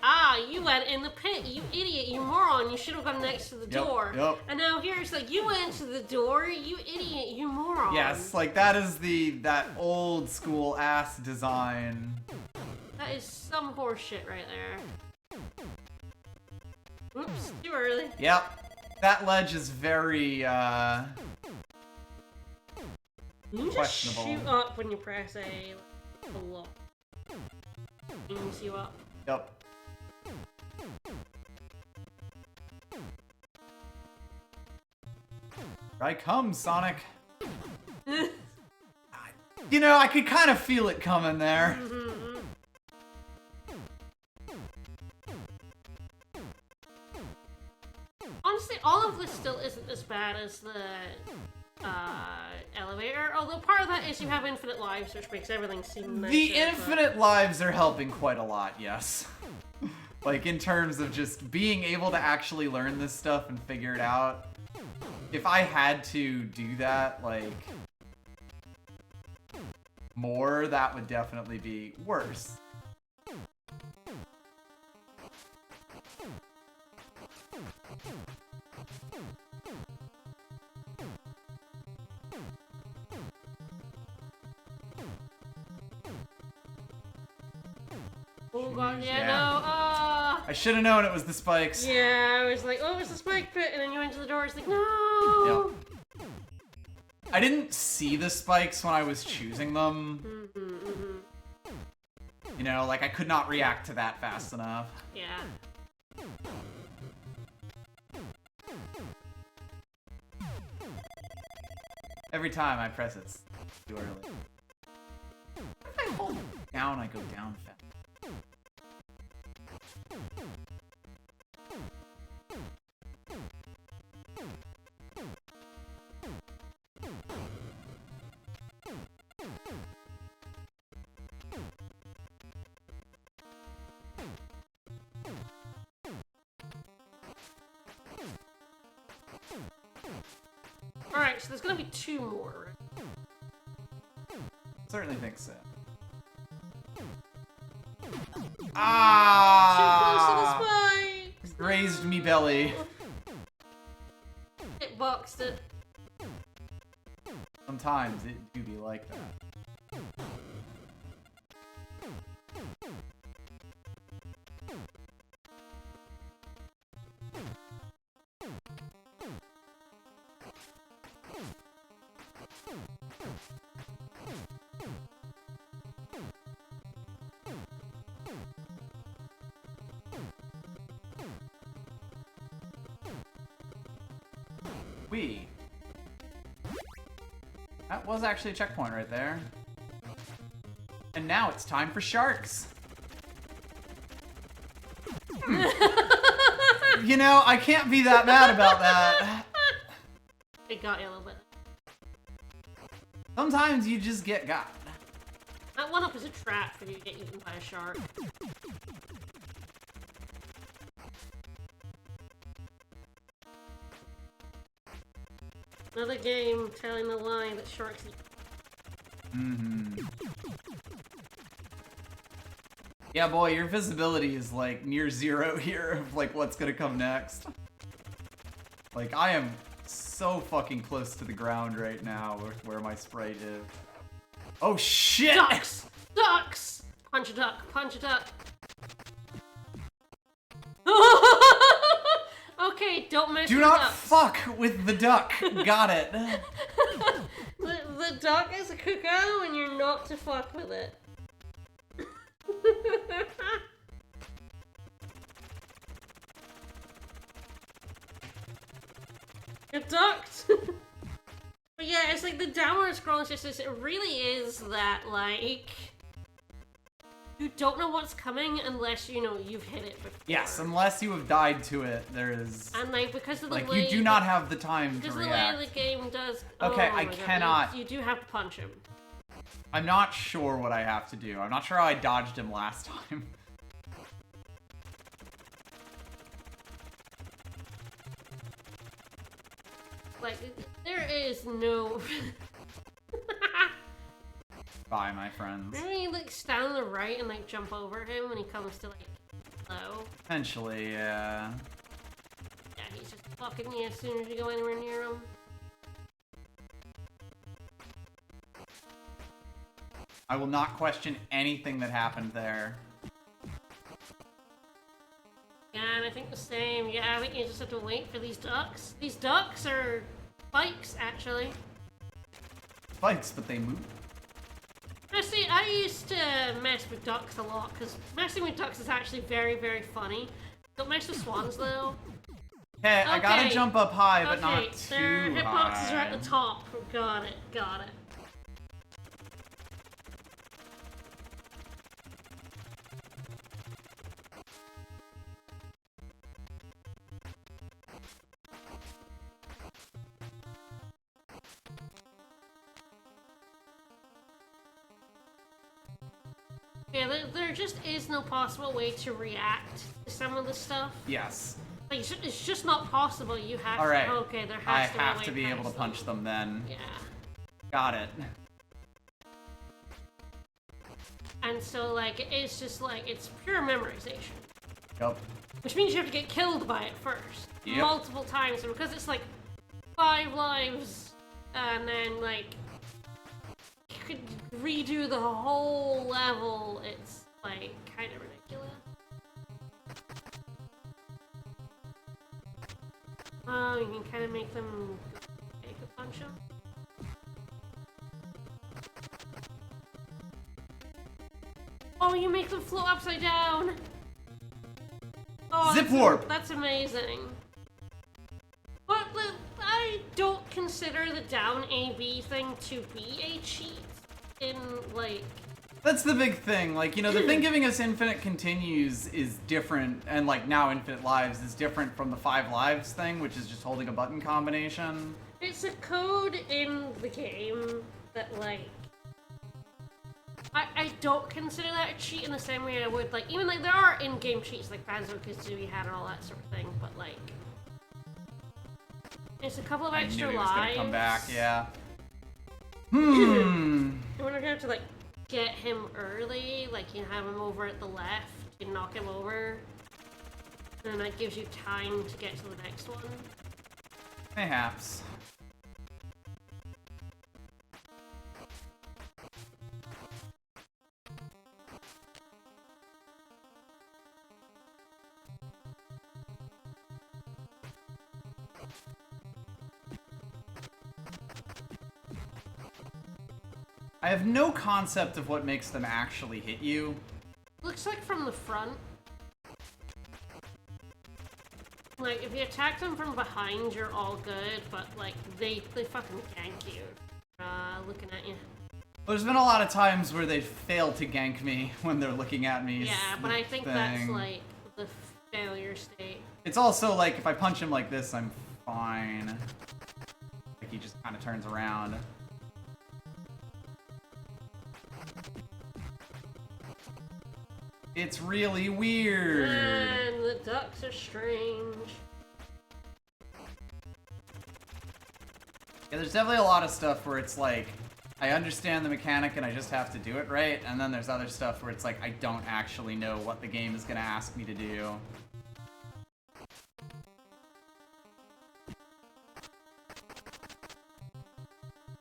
Speaker 2: you went in the pit, you idiot, you moron, you should have gone next to the door.
Speaker 1: Yep.
Speaker 2: And now here it's like, you went to the door, you idiot, you moron.
Speaker 1: Yes, like, that is that old school ass design.
Speaker 2: That is some horse shit right there. Oops, too early.
Speaker 1: Yep. That ledge is very,
Speaker 2: You just
Speaker 1: questionable.
Speaker 2: shoot up when you press A lot. Beams you up.
Speaker 1: Yep. Here I come, Sonic. You know, I could kind of feel it coming there.
Speaker 2: Honestly, all of this still isn't as bad as the elevator, although part of that is you have infinite lives, which makes everything seem nicer.
Speaker 1: The infinite lives are helping quite a lot, yes. Like, in terms of just being able to actually learn this stuff and figure it out. If I had to do that, like, more, that would definitely be worse.
Speaker 2: Oh god,
Speaker 1: Jeez,
Speaker 2: yeah, no,
Speaker 1: I should have known it was the spikes.
Speaker 2: Yeah, I was like, oh, it's the spike pit, and then you went to the door, it's like, no!
Speaker 1: Yep. I didn't see the spikes when I was choosing them. You know, like, I could not react to that fast enough.
Speaker 2: Yeah.
Speaker 1: Every time I press it, it's too early. If I hold down, I go down fast.
Speaker 2: Alright, so there's gonna be 2 more, right?
Speaker 1: Certainly think so.
Speaker 2: Too
Speaker 1: Ah!
Speaker 2: close to the spikes!
Speaker 1: Grazed me belly.
Speaker 2: It boxed it.
Speaker 1: Sometimes it do be like that. That was actually a checkpoint right there. And now it's time for sharks. You know, I can't be that mad about that.
Speaker 2: It got you a little bit.
Speaker 1: Sometimes you just get got.
Speaker 2: That one up is a trap for you to get eaten by a shark. Another game telling the lie that sharks eat.
Speaker 1: Yeah, boy, your visibility is like near zero here of like what's gonna come next. Like, I am so fucking close to the ground right now with where my sprite is. Oh shit!
Speaker 2: Ducks! Ducks! Punch a duck, punch a duck. Okay, don't mess
Speaker 1: Do
Speaker 2: with
Speaker 1: not
Speaker 2: ducks.
Speaker 1: fuck with the duck. Got it.
Speaker 2: The duck is a cuckoo and you're not to fuck with it. You're ducked! But yeah, it's like the downward scrolling just it really is that, like, you don't know what's coming unless, you know, you've hit it before.
Speaker 1: Yes, unless you have died to it, there is...
Speaker 2: And, like, because of the
Speaker 1: like,
Speaker 2: way...
Speaker 1: you do not have the time to
Speaker 2: because
Speaker 1: react.
Speaker 2: of the way the game does...
Speaker 1: Okay,
Speaker 2: oh
Speaker 1: I
Speaker 2: my God,
Speaker 1: cannot...
Speaker 2: You do have to punch him.
Speaker 1: I'm not sure what I have to do. I'm not sure how I dodged him last time.
Speaker 2: Like, there is no...
Speaker 1: Bye, my friends.
Speaker 2: Maybe you, like, stand on the right and, like, jump over him when he comes to, like, low.
Speaker 1: Potentially, yeah.
Speaker 2: Yeah, he's just fucking you as soon as you go anywhere near him.
Speaker 1: I will not question anything that happened there.
Speaker 2: Yeah, and I think the same. Yeah, I think you just have to wait for these ducks. These ducks are spikes, actually.
Speaker 1: Spikes, but they move.
Speaker 2: Now, see, I used to mess with ducks a lot, because messing with ducks is actually very, very funny. Don't mess with swans, though.
Speaker 1: Hey, I gotta jump up high, but not too
Speaker 2: their hitboxes
Speaker 1: high.
Speaker 2: are at the top. Got it, got it. Yeah, there just is no possible way to react to some of the stuff.
Speaker 1: Yes.
Speaker 2: Like, it's just not possible. You have
Speaker 1: Alright.
Speaker 2: to. Okay, there
Speaker 1: I
Speaker 2: has to be a
Speaker 1: have
Speaker 2: way
Speaker 1: to be able to
Speaker 2: past
Speaker 1: punch them then.
Speaker 2: Yeah.
Speaker 1: Got it.
Speaker 2: And so, like, it's just like, it's pure memorization.
Speaker 1: Yup.
Speaker 2: Which means you have to get killed by it first.
Speaker 1: Yep.
Speaker 2: Multiple times. And because it's like 5 lives, and then, like, you could redo the whole level, it's, like, kind of ridiculous. Oh, you can kind of make them take a punch them. Oh, you make them float upside down. Oh,
Speaker 1: Zip warp!
Speaker 2: That's amazing. But I don't consider the down AB thing to be a cheat in, like...
Speaker 1: That's the big thing. Like, you know, the thing giving us infinite continues is different, and, like, now infinite lives is different from the 5 lives thing, which is just holding a button combination.
Speaker 2: It's a code in the game that, like... I don't consider that a cheat in the same way I would, like, even, like, there are in-game cheats, like Banjo-Kazooie had and all that sort of thing, but, like... It's a couple of extra lives.
Speaker 1: I knew he was gonna come back, yeah.
Speaker 2: And when you're going to, like, get him early, like, you have him over at the left, you knock him over, and that gives you time to get to the next one.
Speaker 1: Mayhaps. I have no concept of what makes them actually hit you.
Speaker 2: Looks like from the front. Like, if you attack them from behind, you're all good, but, like, they fucking gank you. Looking at you.
Speaker 1: There's been a lot of times where they fail to gank me when they're looking at me.
Speaker 2: Yeah, but I think that's, like, the failure state.
Speaker 1: It's also, like, if I punch him like this, I'm fine. Like, he just kind of turns around. It's really weird.
Speaker 2: And the ducks are strange.
Speaker 1: Yeah, there's definitely a lot of stuff where it's like, I understand the mechanic and I just have to do it right, and then there's other stuff where it's like, I don't actually know what the game is gonna ask me to do.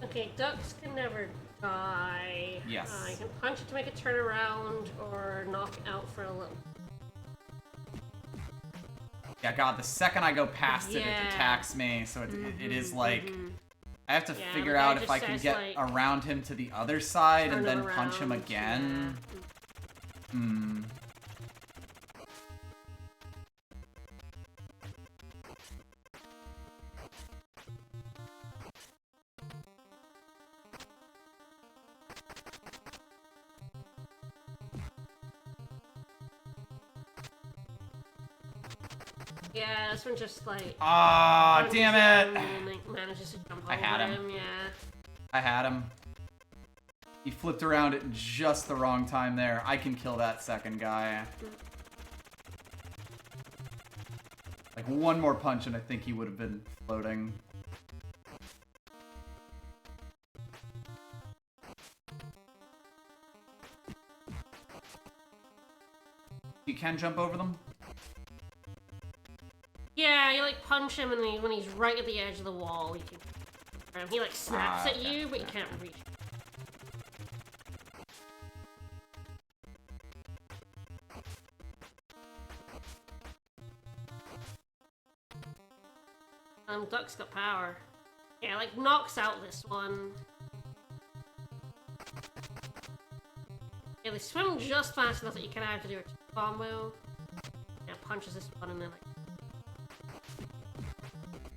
Speaker 2: Okay, ducks can never die.
Speaker 1: Yes.
Speaker 2: You can punch it to make it turn around, or knock it out for a little.
Speaker 1: Yeah, God, the second I go past it, it attacks me, so it is like... I have to figure out if I can get like, around him to the other side and then punch him again. Yeah.
Speaker 2: Yeah, this one just like...
Speaker 1: Ah, damn it!
Speaker 2: Manages to jump
Speaker 1: I had him.
Speaker 2: Yeah.
Speaker 1: I had him. He flipped around at just the wrong time there. I can kill that second guy. Like, one more punch and I think he would have been floating. You can jump over them?
Speaker 2: Yeah, you like punch him and when he's right at the edge of the wall, you can... He like snaps at you, but you can't reach. Duck's got power. Yeah, like knocks out this one. Yeah, they swim just fast enough that you kind of have to do a combo. Yeah, punches this one and then like...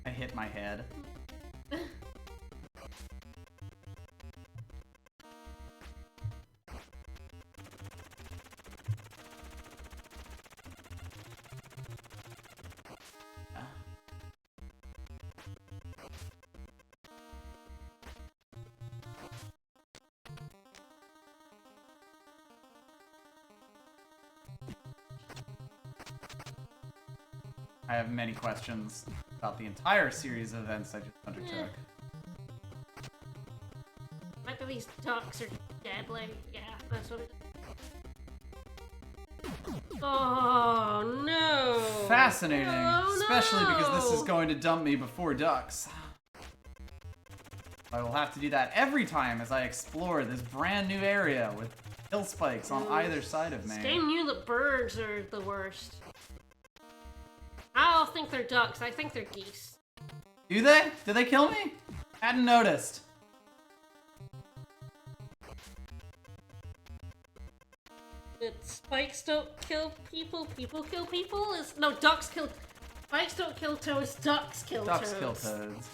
Speaker 1: I hit my head. I have many questions about the entire series of events I just undertook.
Speaker 2: Might be these ducks are deadly. Yeah, that's what it is. Oh no!
Speaker 1: Fascinating,
Speaker 2: oh,
Speaker 1: especially
Speaker 2: no.
Speaker 1: because this is going to dump me before ducks. I will have to do that every time as I explore this brand new area with hill spikes on either side of me.
Speaker 2: This game knew that birds are the worst. I don't think they're ducks, I think they're geese.
Speaker 1: Do they? Did they kill me? Hadn't noticed.
Speaker 2: It's spikes don't kill people, people kill people? No, ducks kill... Spikes don't kill toads, ducks kill toads.
Speaker 1: Ducks kill toads.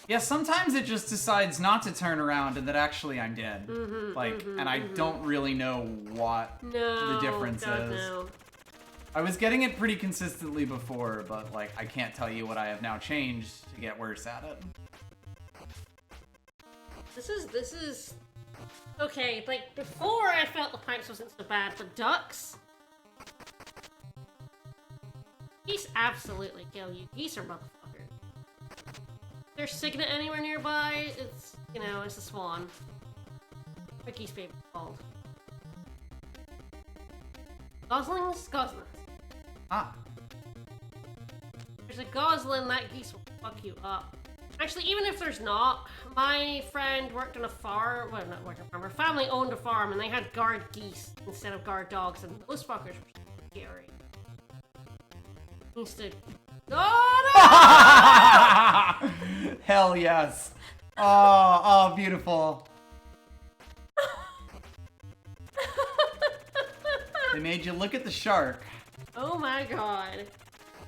Speaker 1: Yeah, sometimes it just decides not to turn around and that actually I'm dead. And I don't really know what the difference is.
Speaker 2: No.
Speaker 1: I was getting it pretty consistently before, but like I can't tell you what I have now changed to get worse at it.
Speaker 2: This is okay, like before I felt the pipes wasn't so bad, but ducks? Geese absolutely kill you. Geese are motherfuckers. There's Signet anywhere nearby, it's, you know, it's a swan. My geese baby called. Goslings? Goslings.
Speaker 1: Ah.
Speaker 2: There's a goslin, that geese will fuck you up. Actually, even if there's not, my friend worked on a farm, well, not worked on a farm, her family owned a farm, and they had guard geese instead of guard dogs, and those fuckers were scary. He used to... Oh, no!
Speaker 1: Hell yes. Oh, beautiful. They made you look at the shark.
Speaker 2: Oh my god.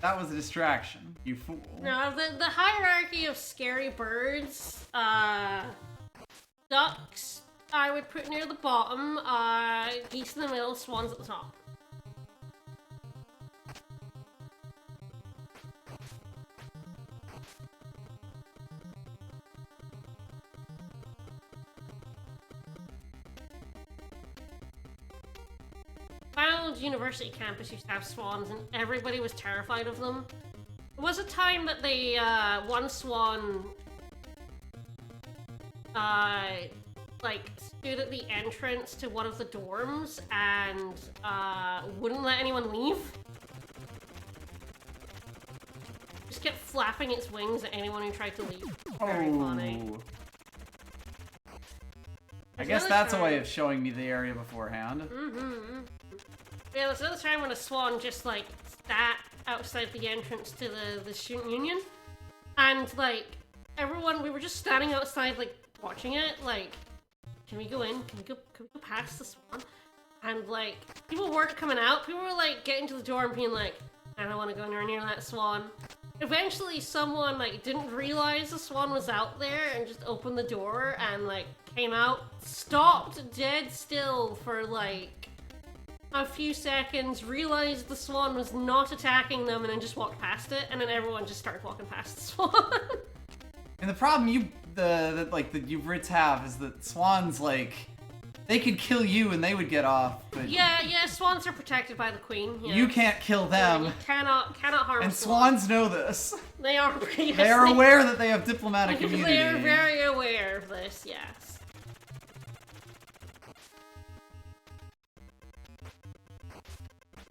Speaker 1: That was a distraction, you fool.
Speaker 2: No, the hierarchy of scary birds, ducks I would put near the bottom, geese in the middle, swans at the top. Battletoads University campus used to have swans, and everybody was terrified of them. There was a time that they, one swan, like, stood at the entrance to one of the dorms and, wouldn't let anyone leave. Just kept flapping its wings at anyone who tried to leave. Very funny.
Speaker 1: I guess that's a way of showing me the area beforehand.
Speaker 2: Yeah, there's another time when a swan just, like, sat outside the entrance to the student union. And, like, everyone, we were just standing outside, like, watching it, like, can we go in? Can we go past the swan? And, like, people weren't coming out. People were, like, getting to the door and being like, I don't want to go anywhere near that swan. Eventually, someone, like, didn't realize the swan was out there and just opened the door and, like, came out, stopped dead still for, like, a few seconds, realized the swan was not attacking them, and then just walked past it, and then everyone just started walking past the swan.
Speaker 1: And the problem you Brits have is that swans, like, they could kill you and they would get off, but...
Speaker 2: Yeah, swans are protected by the queen. Yes.
Speaker 1: You can't kill them.
Speaker 2: Yeah, you cannot harm
Speaker 1: and
Speaker 2: a swan.
Speaker 1: swans know this.
Speaker 2: They are, yes,
Speaker 1: they are aware that they have diplomatic immunity.
Speaker 2: They are very aware of this, yes.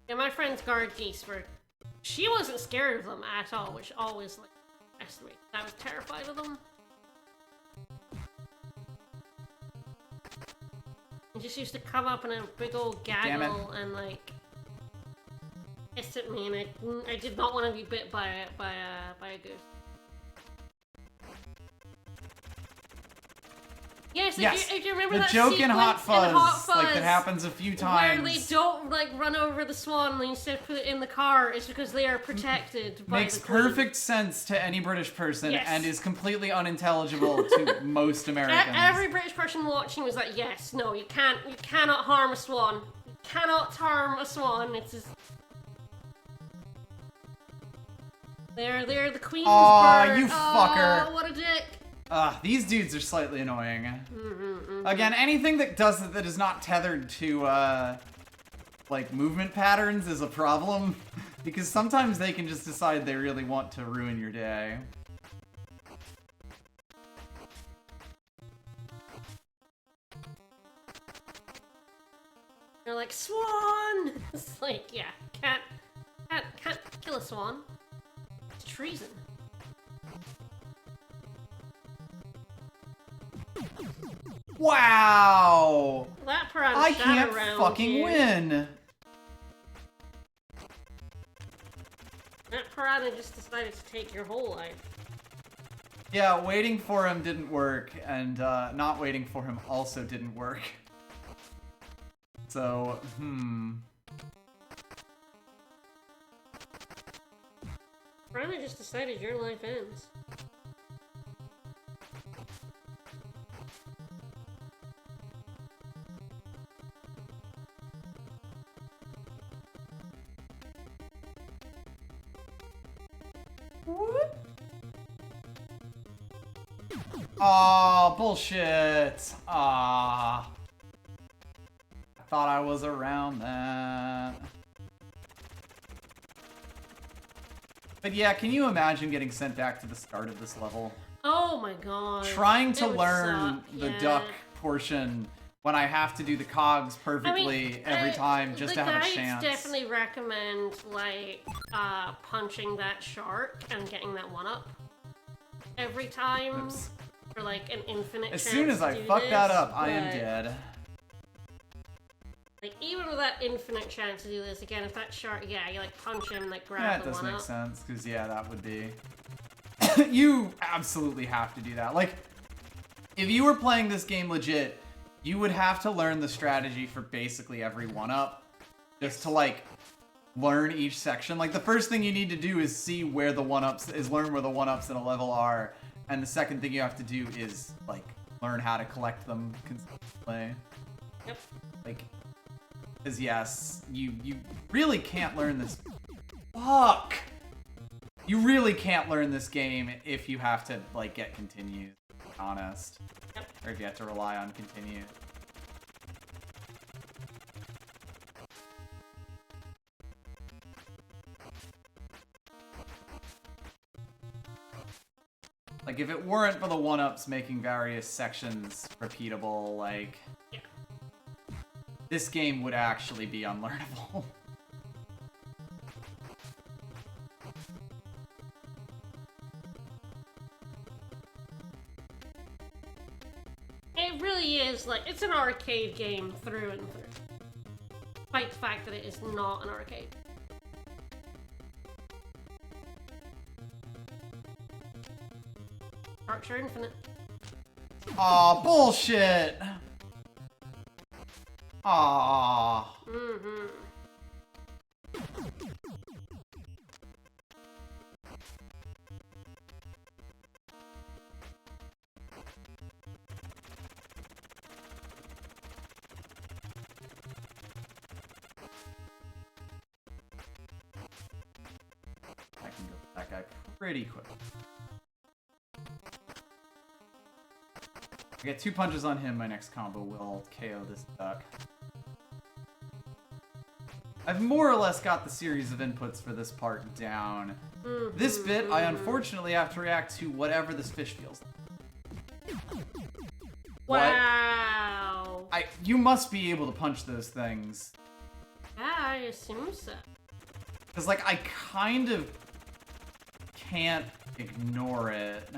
Speaker 2: Yeah, my friend's guard geese were... She wasn't scared of them at all, which always, like, impressed me. I was terrified of them. They just used to come up in a big old gaggle and, like, hiss at me, and I did not want to be bit by a goose. Yes, if you remember that
Speaker 1: joke in Hot Fuzz, like, that
Speaker 2: Fuzz,
Speaker 1: happens a few times.
Speaker 2: where they don't, like, run over the swan and instead put it in the car, is because they are protected by
Speaker 1: Makes
Speaker 2: the queen.
Speaker 1: perfect sense to any British person,
Speaker 2: Yes.
Speaker 1: and is completely unintelligible to most Americans.
Speaker 2: Every British person watching was like, yes, no, you cannot harm a swan. You cannot harm a swan. It's just... They're the queen's bird.
Speaker 1: You fucker.
Speaker 2: Oh, what a dick.
Speaker 1: These dudes are slightly annoying. Again, anything that is not tethered to, like, movement patterns is a problem. Because sometimes they can just decide they really want to ruin your day.
Speaker 2: They're like, swan! It's like, yeah, can't kill a swan. It's treason.
Speaker 1: Wow!
Speaker 2: That piranha
Speaker 1: I
Speaker 2: sat
Speaker 1: can't
Speaker 2: around
Speaker 1: fucking
Speaker 2: you.
Speaker 1: win!
Speaker 2: That piranha just decided to take your whole life.
Speaker 1: Yeah, waiting for him didn't work, and not waiting for him also didn't work. So,
Speaker 2: Piranha just decided your life ends.
Speaker 1: What? Aw, bullshit. Ah. I thought I was around that. But yeah, can you imagine getting sent back to the start of this level?
Speaker 2: Oh my god.
Speaker 1: Trying to
Speaker 2: It would
Speaker 1: learn
Speaker 2: suck,
Speaker 1: the
Speaker 2: yeah.
Speaker 1: duck portion when I have to do the cogs perfectly every time just to have a chance.
Speaker 2: The guides definitely recommend, like, punching that shark and getting that one-up every time.
Speaker 1: Oops.
Speaker 2: For, like, an infinite
Speaker 1: As
Speaker 2: chance
Speaker 1: soon as
Speaker 2: to
Speaker 1: I
Speaker 2: do
Speaker 1: fuck that
Speaker 2: this,
Speaker 1: up, I am
Speaker 2: but,
Speaker 1: dead.
Speaker 2: Like, even with that infinite chance to do this, again, if that shark, yeah, you, like, punch him and, like,
Speaker 1: Yeah,
Speaker 2: grab
Speaker 1: it
Speaker 2: the
Speaker 1: does
Speaker 2: one-up.
Speaker 1: make sense, because, yeah, that would be... You absolutely have to do that. Like, if you were playing this game legit, you would have to learn the strategy for basically every one-up. Just to, like, learn each section. Like, the first thing you need to do is see where the one-ups... is learn where the one-ups in a level are. And the second thing you have to do is, like, learn how to collect them consistently.
Speaker 2: Yep.
Speaker 1: Like... Because yes, you really can't learn this. Fuck! You really can't learn this game if you have to, like, get continues, to be honest.
Speaker 2: Yep.
Speaker 1: Or if you have to rely on continues. Like, if it weren't for the one-ups making various sections repeatable, like...
Speaker 2: Yeah.
Speaker 1: This game would actually be unlearnable.
Speaker 2: It really is, like, it's an arcade game through and through. Despite the fact that it is not an arcade. Sharks are infinite.
Speaker 1: Aw, bullshit! Aw.
Speaker 2: Mm-hmm.
Speaker 1: I can go with that guy pretty quick. I get 2 punches on him, my next combo will KO this duck. I've more or less got the series of inputs for this part down. This bit, I unfortunately have to react to whatever this fish feels like.
Speaker 2: Wow.
Speaker 1: You must be able to punch those things.
Speaker 2: Yeah, I assume so.
Speaker 1: Because, like, I kind of can't ignore it.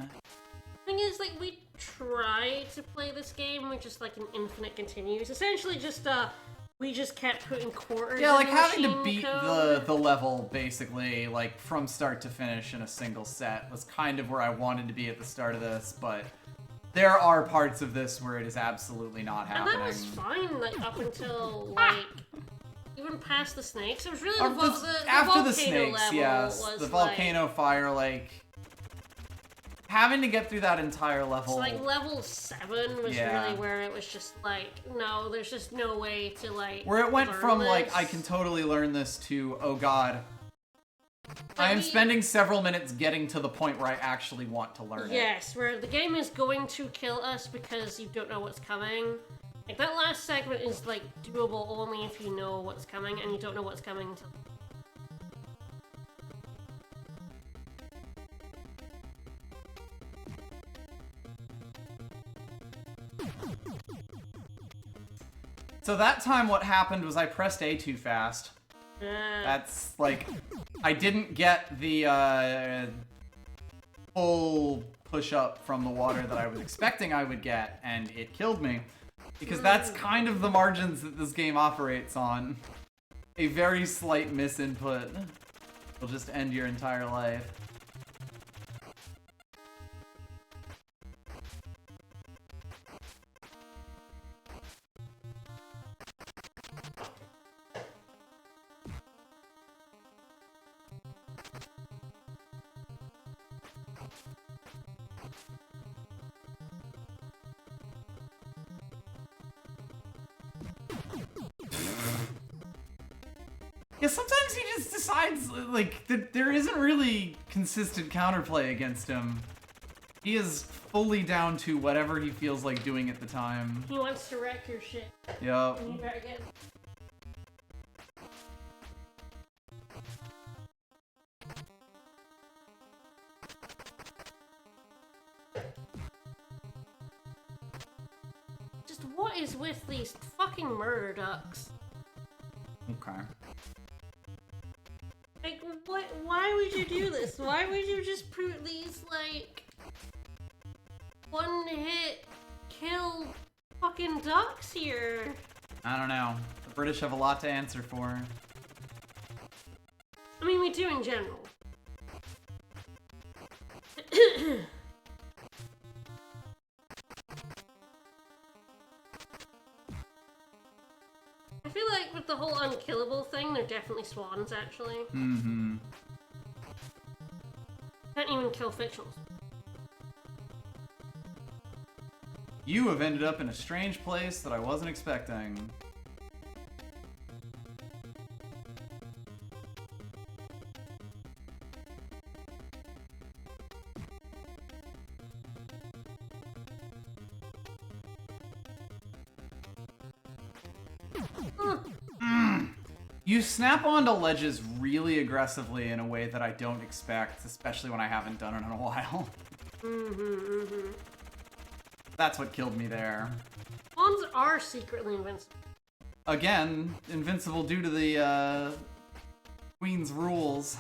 Speaker 2: Thing is, like, we tried to play this game with just, like, an infinite continues. Essentially just, we just kept putting quarters
Speaker 1: Yeah, like,
Speaker 2: in the
Speaker 1: having to
Speaker 2: machine
Speaker 1: beat
Speaker 2: code.
Speaker 1: the level, basically, like, from start to finish in a single set was kind of where I wanted to be at the start of this, but there are parts of this where it is absolutely not happening.
Speaker 2: And that was fine, like, up until, like, even past the snakes. It was really the
Speaker 1: After the
Speaker 2: volcano
Speaker 1: snakes,
Speaker 2: level
Speaker 1: yes.
Speaker 2: was,
Speaker 1: The volcano fire, like... Having to get through that entire level...
Speaker 2: So, like, level 7 was
Speaker 1: Yeah.
Speaker 2: really where it was just like, no, there's just no way to, like,
Speaker 1: Where it went
Speaker 2: learn
Speaker 1: from,
Speaker 2: this.
Speaker 1: like, I can totally learn this to, oh god, I am
Speaker 2: we-
Speaker 1: spending several minutes getting to the point where I actually want to learn it.
Speaker 2: Yes, where the game is going to kill us because you don't know what's coming. Like, that last segment is, like, doable only if you know what's coming, and you don't know what's coming until...
Speaker 1: So that time what happened was I pressed A too fast.
Speaker 2: Uh,
Speaker 1: That's, like, I didn't get the, full push up from the water that I was expecting I would get, and it killed me. Because that's kind of the margins that this game operates on. A very slight misinput will just end your entire life. Yeah, sometimes he just decides, like, that there isn't really consistent counterplay against him. He is fully down to whatever he feels like doing at the time.
Speaker 2: He wants to wreck your shit.
Speaker 1: Yep.
Speaker 2: And you better get... Just what is with these fucking murder ducks?
Speaker 1: Okay.
Speaker 2: Like, what? Why would you do this? Why would you just put these, like, one-hit kill fucking ducks here?
Speaker 1: I don't know. The British have a lot to answer for.
Speaker 2: I mean, we do in general. I feel like with the whole unkillable thing, they're definitely swans, actually.
Speaker 1: Mm-hmm.
Speaker 2: Can't even kill fictionals.
Speaker 1: You have ended up in a strange place that I wasn't expecting. You snap onto ledges really aggressively in a way that I don't expect, especially when I haven't done it in a while. That's what killed me there.
Speaker 2: Swans are secretly invincible.
Speaker 1: Again, invincible due to the Queen's rules.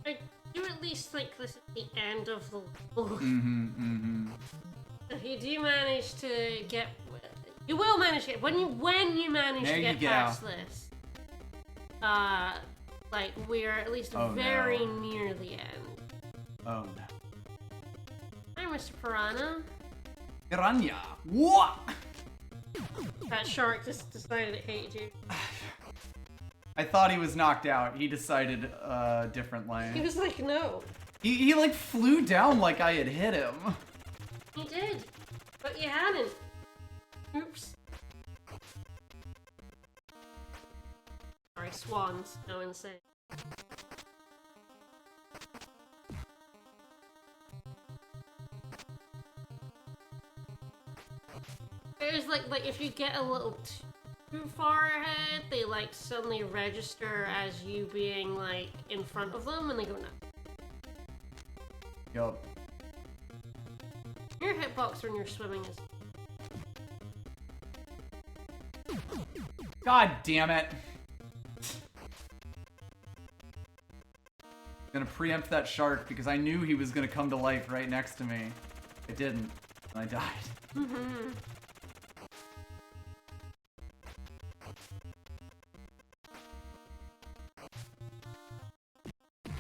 Speaker 2: I do at least think this is the end of the level. If you do manage to get, you will manage to get when you manage to get past this. Like we're at least very near the end.
Speaker 1: Oh no.
Speaker 2: Hi, Mr. Piranha.
Speaker 1: Piranha. What?
Speaker 2: That shark just decided it hated you.
Speaker 1: I thought he was knocked out. He decided differently.
Speaker 2: He was like, no.
Speaker 1: He like flew down like I had hit him.
Speaker 2: He did, but you hadn't. Oops. Sorry, swans go insane. There's like if you get a little too far ahead, they like suddenly register as you being like in front of them, and they go nuts.
Speaker 1: Yup.
Speaker 2: Your hitbox when you're swimming is...
Speaker 1: God damn it. I'm gonna preempt that shark because I knew he was gonna come to life right next to me. It didn't, and I died.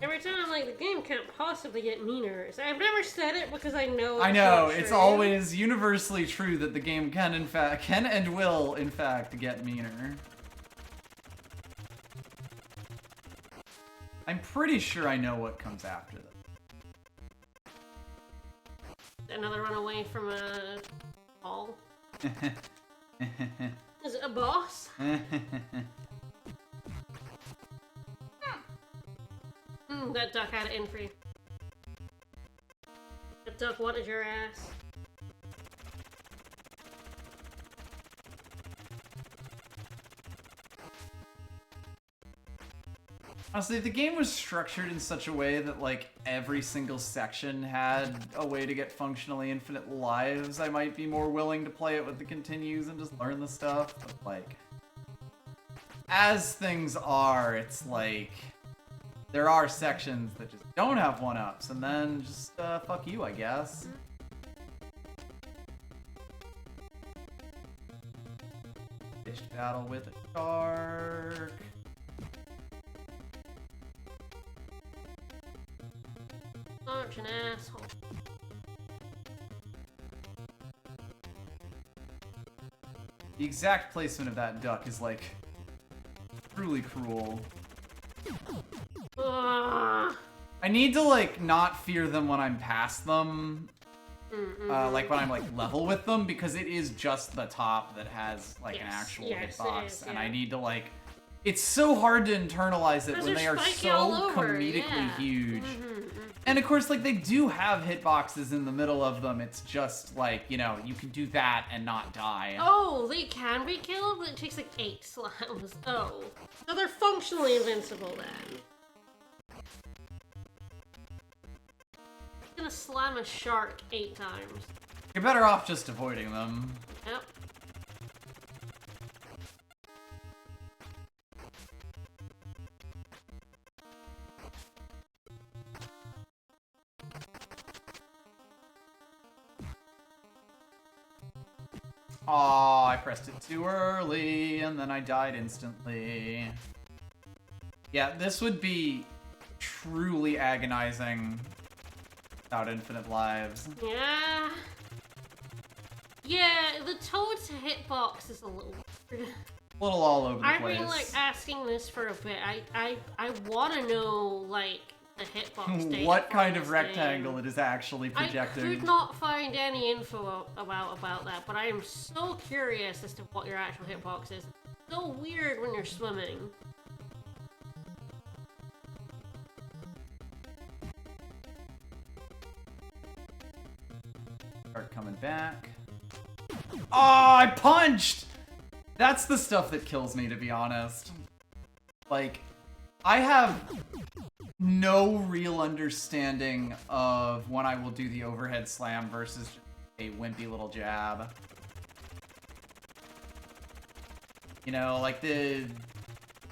Speaker 2: Every time I'm like, the game can't possibly get meaner. I've never said it because I know
Speaker 1: it's always universally true that the game can and will in fact get meaner. I'm pretty sure I know what comes after them.
Speaker 2: Another run away from a ball. Is it a boss? That duck had it in for you. That duck wanted your ass.
Speaker 1: Honestly, if the game was structured in such a way that, like, every single section had a way to get functionally infinite lives, I might be more willing to play it with the continues and just learn the stuff, but, like... as things are, it's like there are sections that just don't have 1-ups, and then just fuck you, I guess. Pitched battle with a shark.
Speaker 2: Such an asshole.
Speaker 1: The exact placement of that duck is like truly cruel. I need to like not fear them when I'm past them. Like when I'm like level with them, because it is just the top that has like an actual hitbox, and I need to like. It's so hard to internalize it when they are so comedically huge. And of course, like they do have hitboxes in the middle of them. It's just like, you know, you can do that and not die.
Speaker 2: Oh, they can be killed, but it takes like 8 slams. Oh, so they're functionally invincible then. Gonna slam a shark 8 times.
Speaker 1: You're better off just avoiding them.
Speaker 2: Yep.
Speaker 1: Aw, I pressed it too early, and then I died instantly. Yeah, this would be truly agonizing without infinite lives.
Speaker 2: Yeah. Yeah, the Toad's hitbox is a little weird.
Speaker 1: A little all over the place.
Speaker 2: I've been like asking this for a bit. I want to know like the hitbox data.
Speaker 1: What kind of rectangle it is actually projecting.
Speaker 2: I could not find any info about that, but I am so curious as to what your actual hitbox is. It's so weird when you're swimming.
Speaker 1: Start coming back. Oh, I punched! That's the stuff that kills me, to be honest. Like, I have no real understanding of when I will do the overhead slam versus just a wimpy little jab. You know, like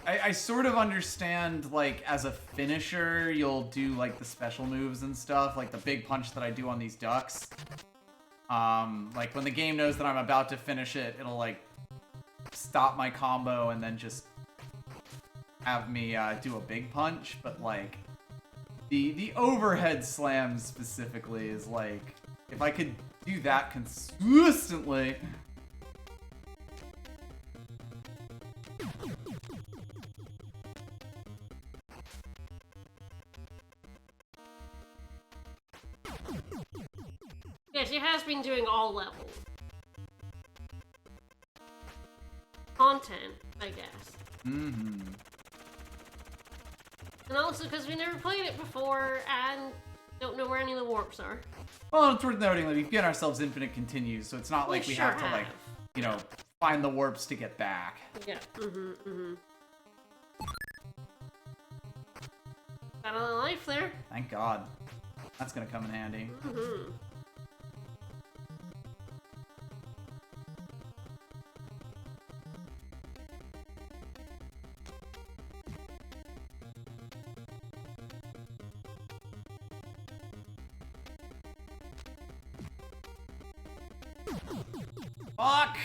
Speaker 1: I sort of understand, like, as a finisher, you'll do, like, the special moves and stuff, like the big punch that I do on these ducks. Like, when the game knows that I'm about to finish it, it'll, like, stop my combo and then just have me do a big punch, but like the overhead slam specifically is like, if I could do that consistently.
Speaker 2: Yes, he has been doing all levels. Content, I guess.
Speaker 1: Mm-hmm.
Speaker 2: And also because we never played it before and don't know where any of the warps are.
Speaker 1: Well, it's worth noting that we've given ourselves infinite continues, so it's not like we
Speaker 2: sure
Speaker 1: have to, like, you know, find the warps to get back.
Speaker 2: Yeah. Got a little life there.
Speaker 1: Thank God. That's gonna come in handy. Fuck!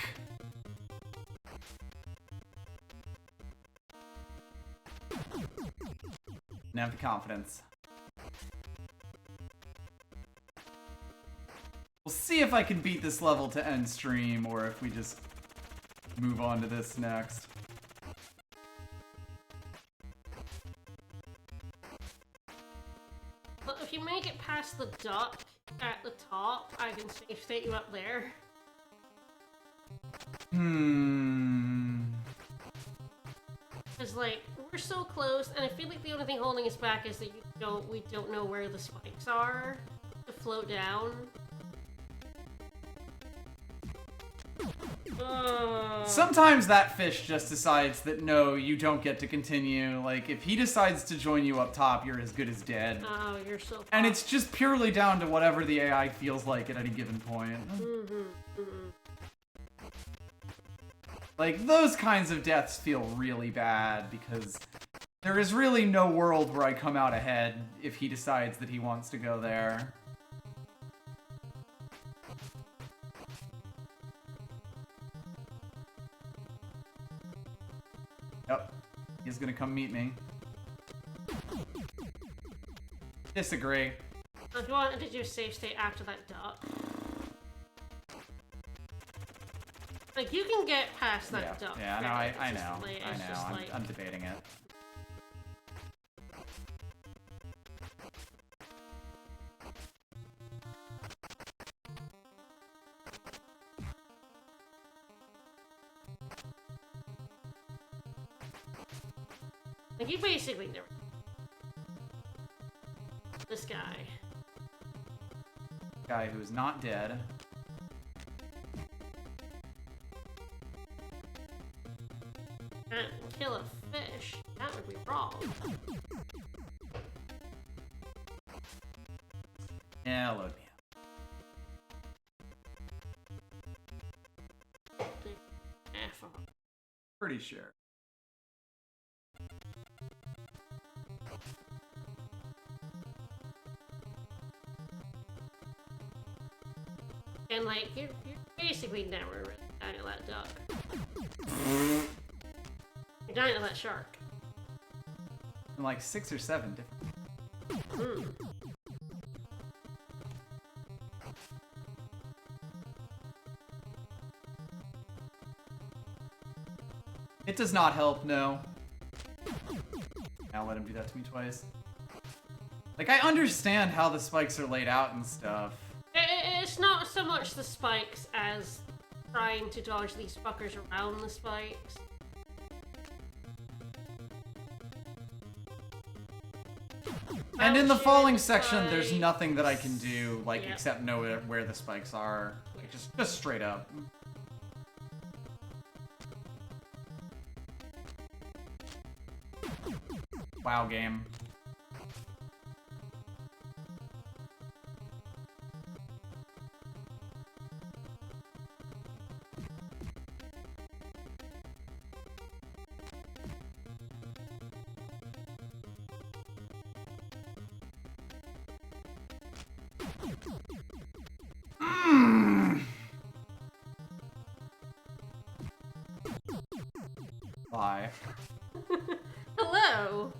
Speaker 1: Didn't have the confidence. We'll see if I can beat this level to end stream, or if we just move on to this next.
Speaker 2: But if you make it past the duck at the top, I can safe state you up there. Because, like, we're so close, and I feel like the only thing holding us back is that we don't know where the spikes are to float down.
Speaker 1: Sometimes that fish just decides that no, you don't get to continue. Like, if he decides to join you up top, you're as good as dead.
Speaker 2: Oh, you're so far.
Speaker 1: And it's just purely down to whatever the AI feels like at any given point. Like, those kinds of deaths feel really bad because there is really no world where I come out ahead if he decides that he wants to go there. Yep, he's gonna come meet me. Disagree.
Speaker 2: If you wanted to do a save state after that duck. Like, you can get past that duck.
Speaker 1: Yeah, no, I know. I
Speaker 2: It's just
Speaker 1: know.
Speaker 2: like...
Speaker 1: I'm debating it.
Speaker 2: Like, you basically never... This guy.
Speaker 1: Guy who's not dead.
Speaker 2: Can't kill a fish. That would be wrong.
Speaker 1: Yeah, load me up.
Speaker 2: F off.
Speaker 1: Pretty sure.
Speaker 2: And like, you're basically never really dying to that duck. You're dying to that shark.
Speaker 1: And like 6 or 7 different. It does not help, no. I'll let him do that to me twice. Like, I understand how the spikes are laid out and stuff.
Speaker 2: It's not so much the spikes as trying to dodge these fuckers around the spikes.
Speaker 1: And in the
Speaker 2: Shooting
Speaker 1: falling
Speaker 2: the
Speaker 1: section, there's
Speaker 2: spikes.
Speaker 1: nothing that I can do, like,
Speaker 2: Yep.
Speaker 1: except know where the spikes are. Like, just straight up. Wow, game. Bye.
Speaker 2: Hello!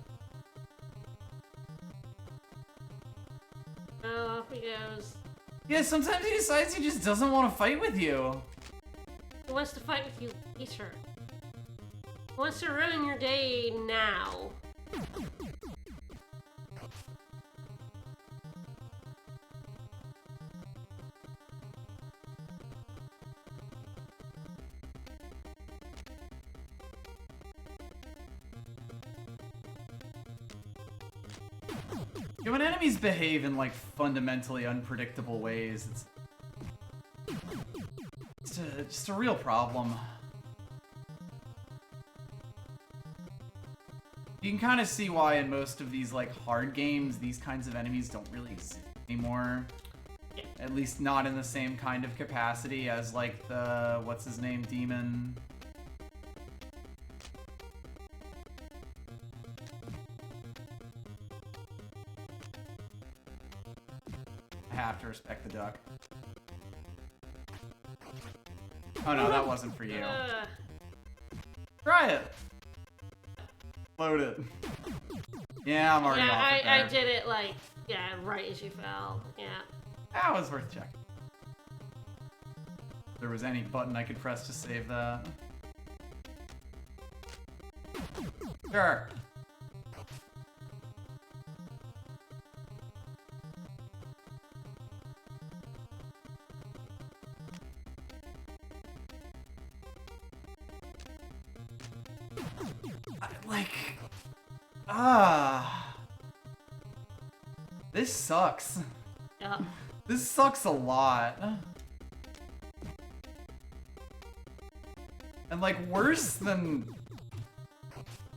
Speaker 2: Oh, off he goes.
Speaker 1: Yeah, sometimes he decides he just doesn't want to fight with you.
Speaker 2: Who wants to fight with you later? Who wants to ruin your day now?
Speaker 1: Yeah, when enemies behave in, like, fundamentally unpredictable ways, it's just a real problem. You can kind of see why in most of these, like, hard games, these kinds of enemies don't really exist anymore. At least not in the same kind of capacity as, like, the, what's-his-name, demon. I have to respect the duck. Oh no, that wasn't for you. Try it! Load it. Yeah, I'm already off it
Speaker 2: I
Speaker 1: there.
Speaker 2: did it like, yeah, right as you fell. Yeah.
Speaker 1: That was worth checking. If there was any button I could press to save that. Sure. This sucks.
Speaker 2: Yeah.
Speaker 1: This sucks a lot. And like worse than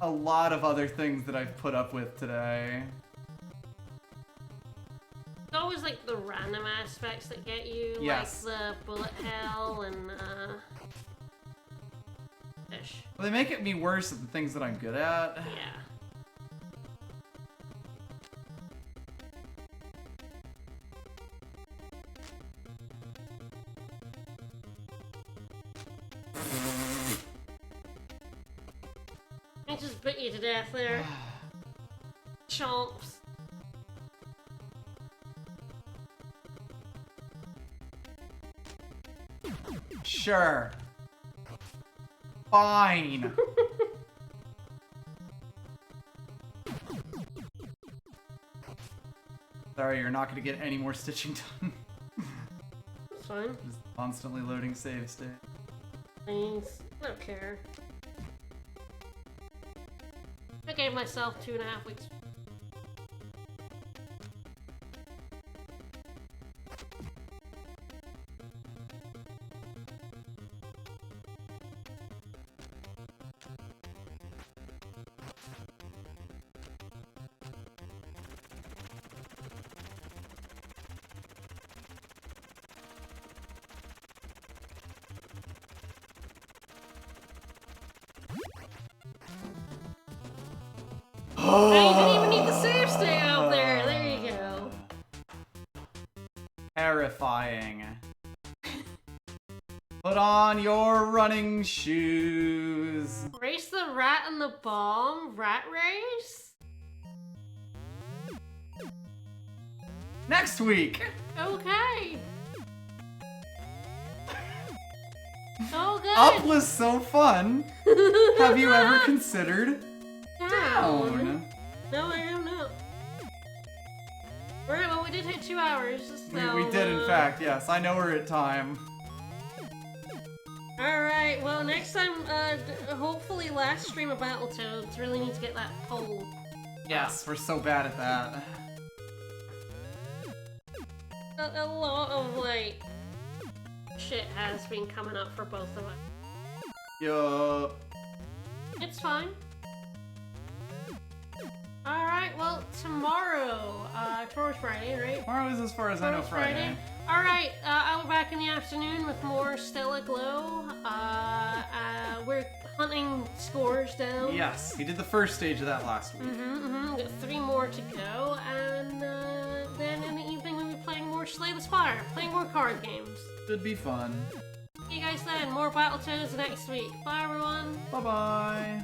Speaker 1: a lot of other things that I've put up with today.
Speaker 2: It's always like the random aspects that get you,
Speaker 1: Yes.
Speaker 2: like the bullet hell and much.
Speaker 1: Well, they make it me worse at the things that I'm good at.
Speaker 2: Yeah. I just bit you to death there. Chomps.
Speaker 1: Sure. Fine. Sorry, you're not going to get any more stitching done.
Speaker 2: That's fine.
Speaker 1: Just constantly loading save state.
Speaker 2: Thanks. I don't care. I gave myself 2.5 weeks. Oh, you didn't even need the save state out there. There you go.
Speaker 1: Terrifying. Put on your running shoes.
Speaker 2: Race the rat and the bomb? Rat race?
Speaker 1: Next week.
Speaker 2: Okay. Oh, good.
Speaker 1: Up was so fun. Have you ever considered down?
Speaker 2: No, I am not. Alright, well, we did hit 2 hours, so...
Speaker 1: We did, in fact, yes. I know we're at time.
Speaker 2: Alright, well, next time, hopefully last stream of Battletoads. Really need to get that poll.
Speaker 1: Yes, we're so bad at that.
Speaker 2: A lot of, like, shit has been coming up for both of us.
Speaker 1: Yup.
Speaker 2: It's fine. Alright, well, tomorrow, tomorrow's Friday, right?
Speaker 1: Tomorrow is, as far as I know, Friday.
Speaker 2: Alright, I'll be back in the afternoon with more Stella Glow. We're hunting scores down.
Speaker 1: Yes, we did the first stage of that last week.
Speaker 2: We got 3 more to go, and then in the evening we'll be playing more Slay the Spire, playing more card games.
Speaker 1: Should be fun.
Speaker 2: See you guys then, more Battletoads next week. Bye everyone!
Speaker 1: Bye-bye.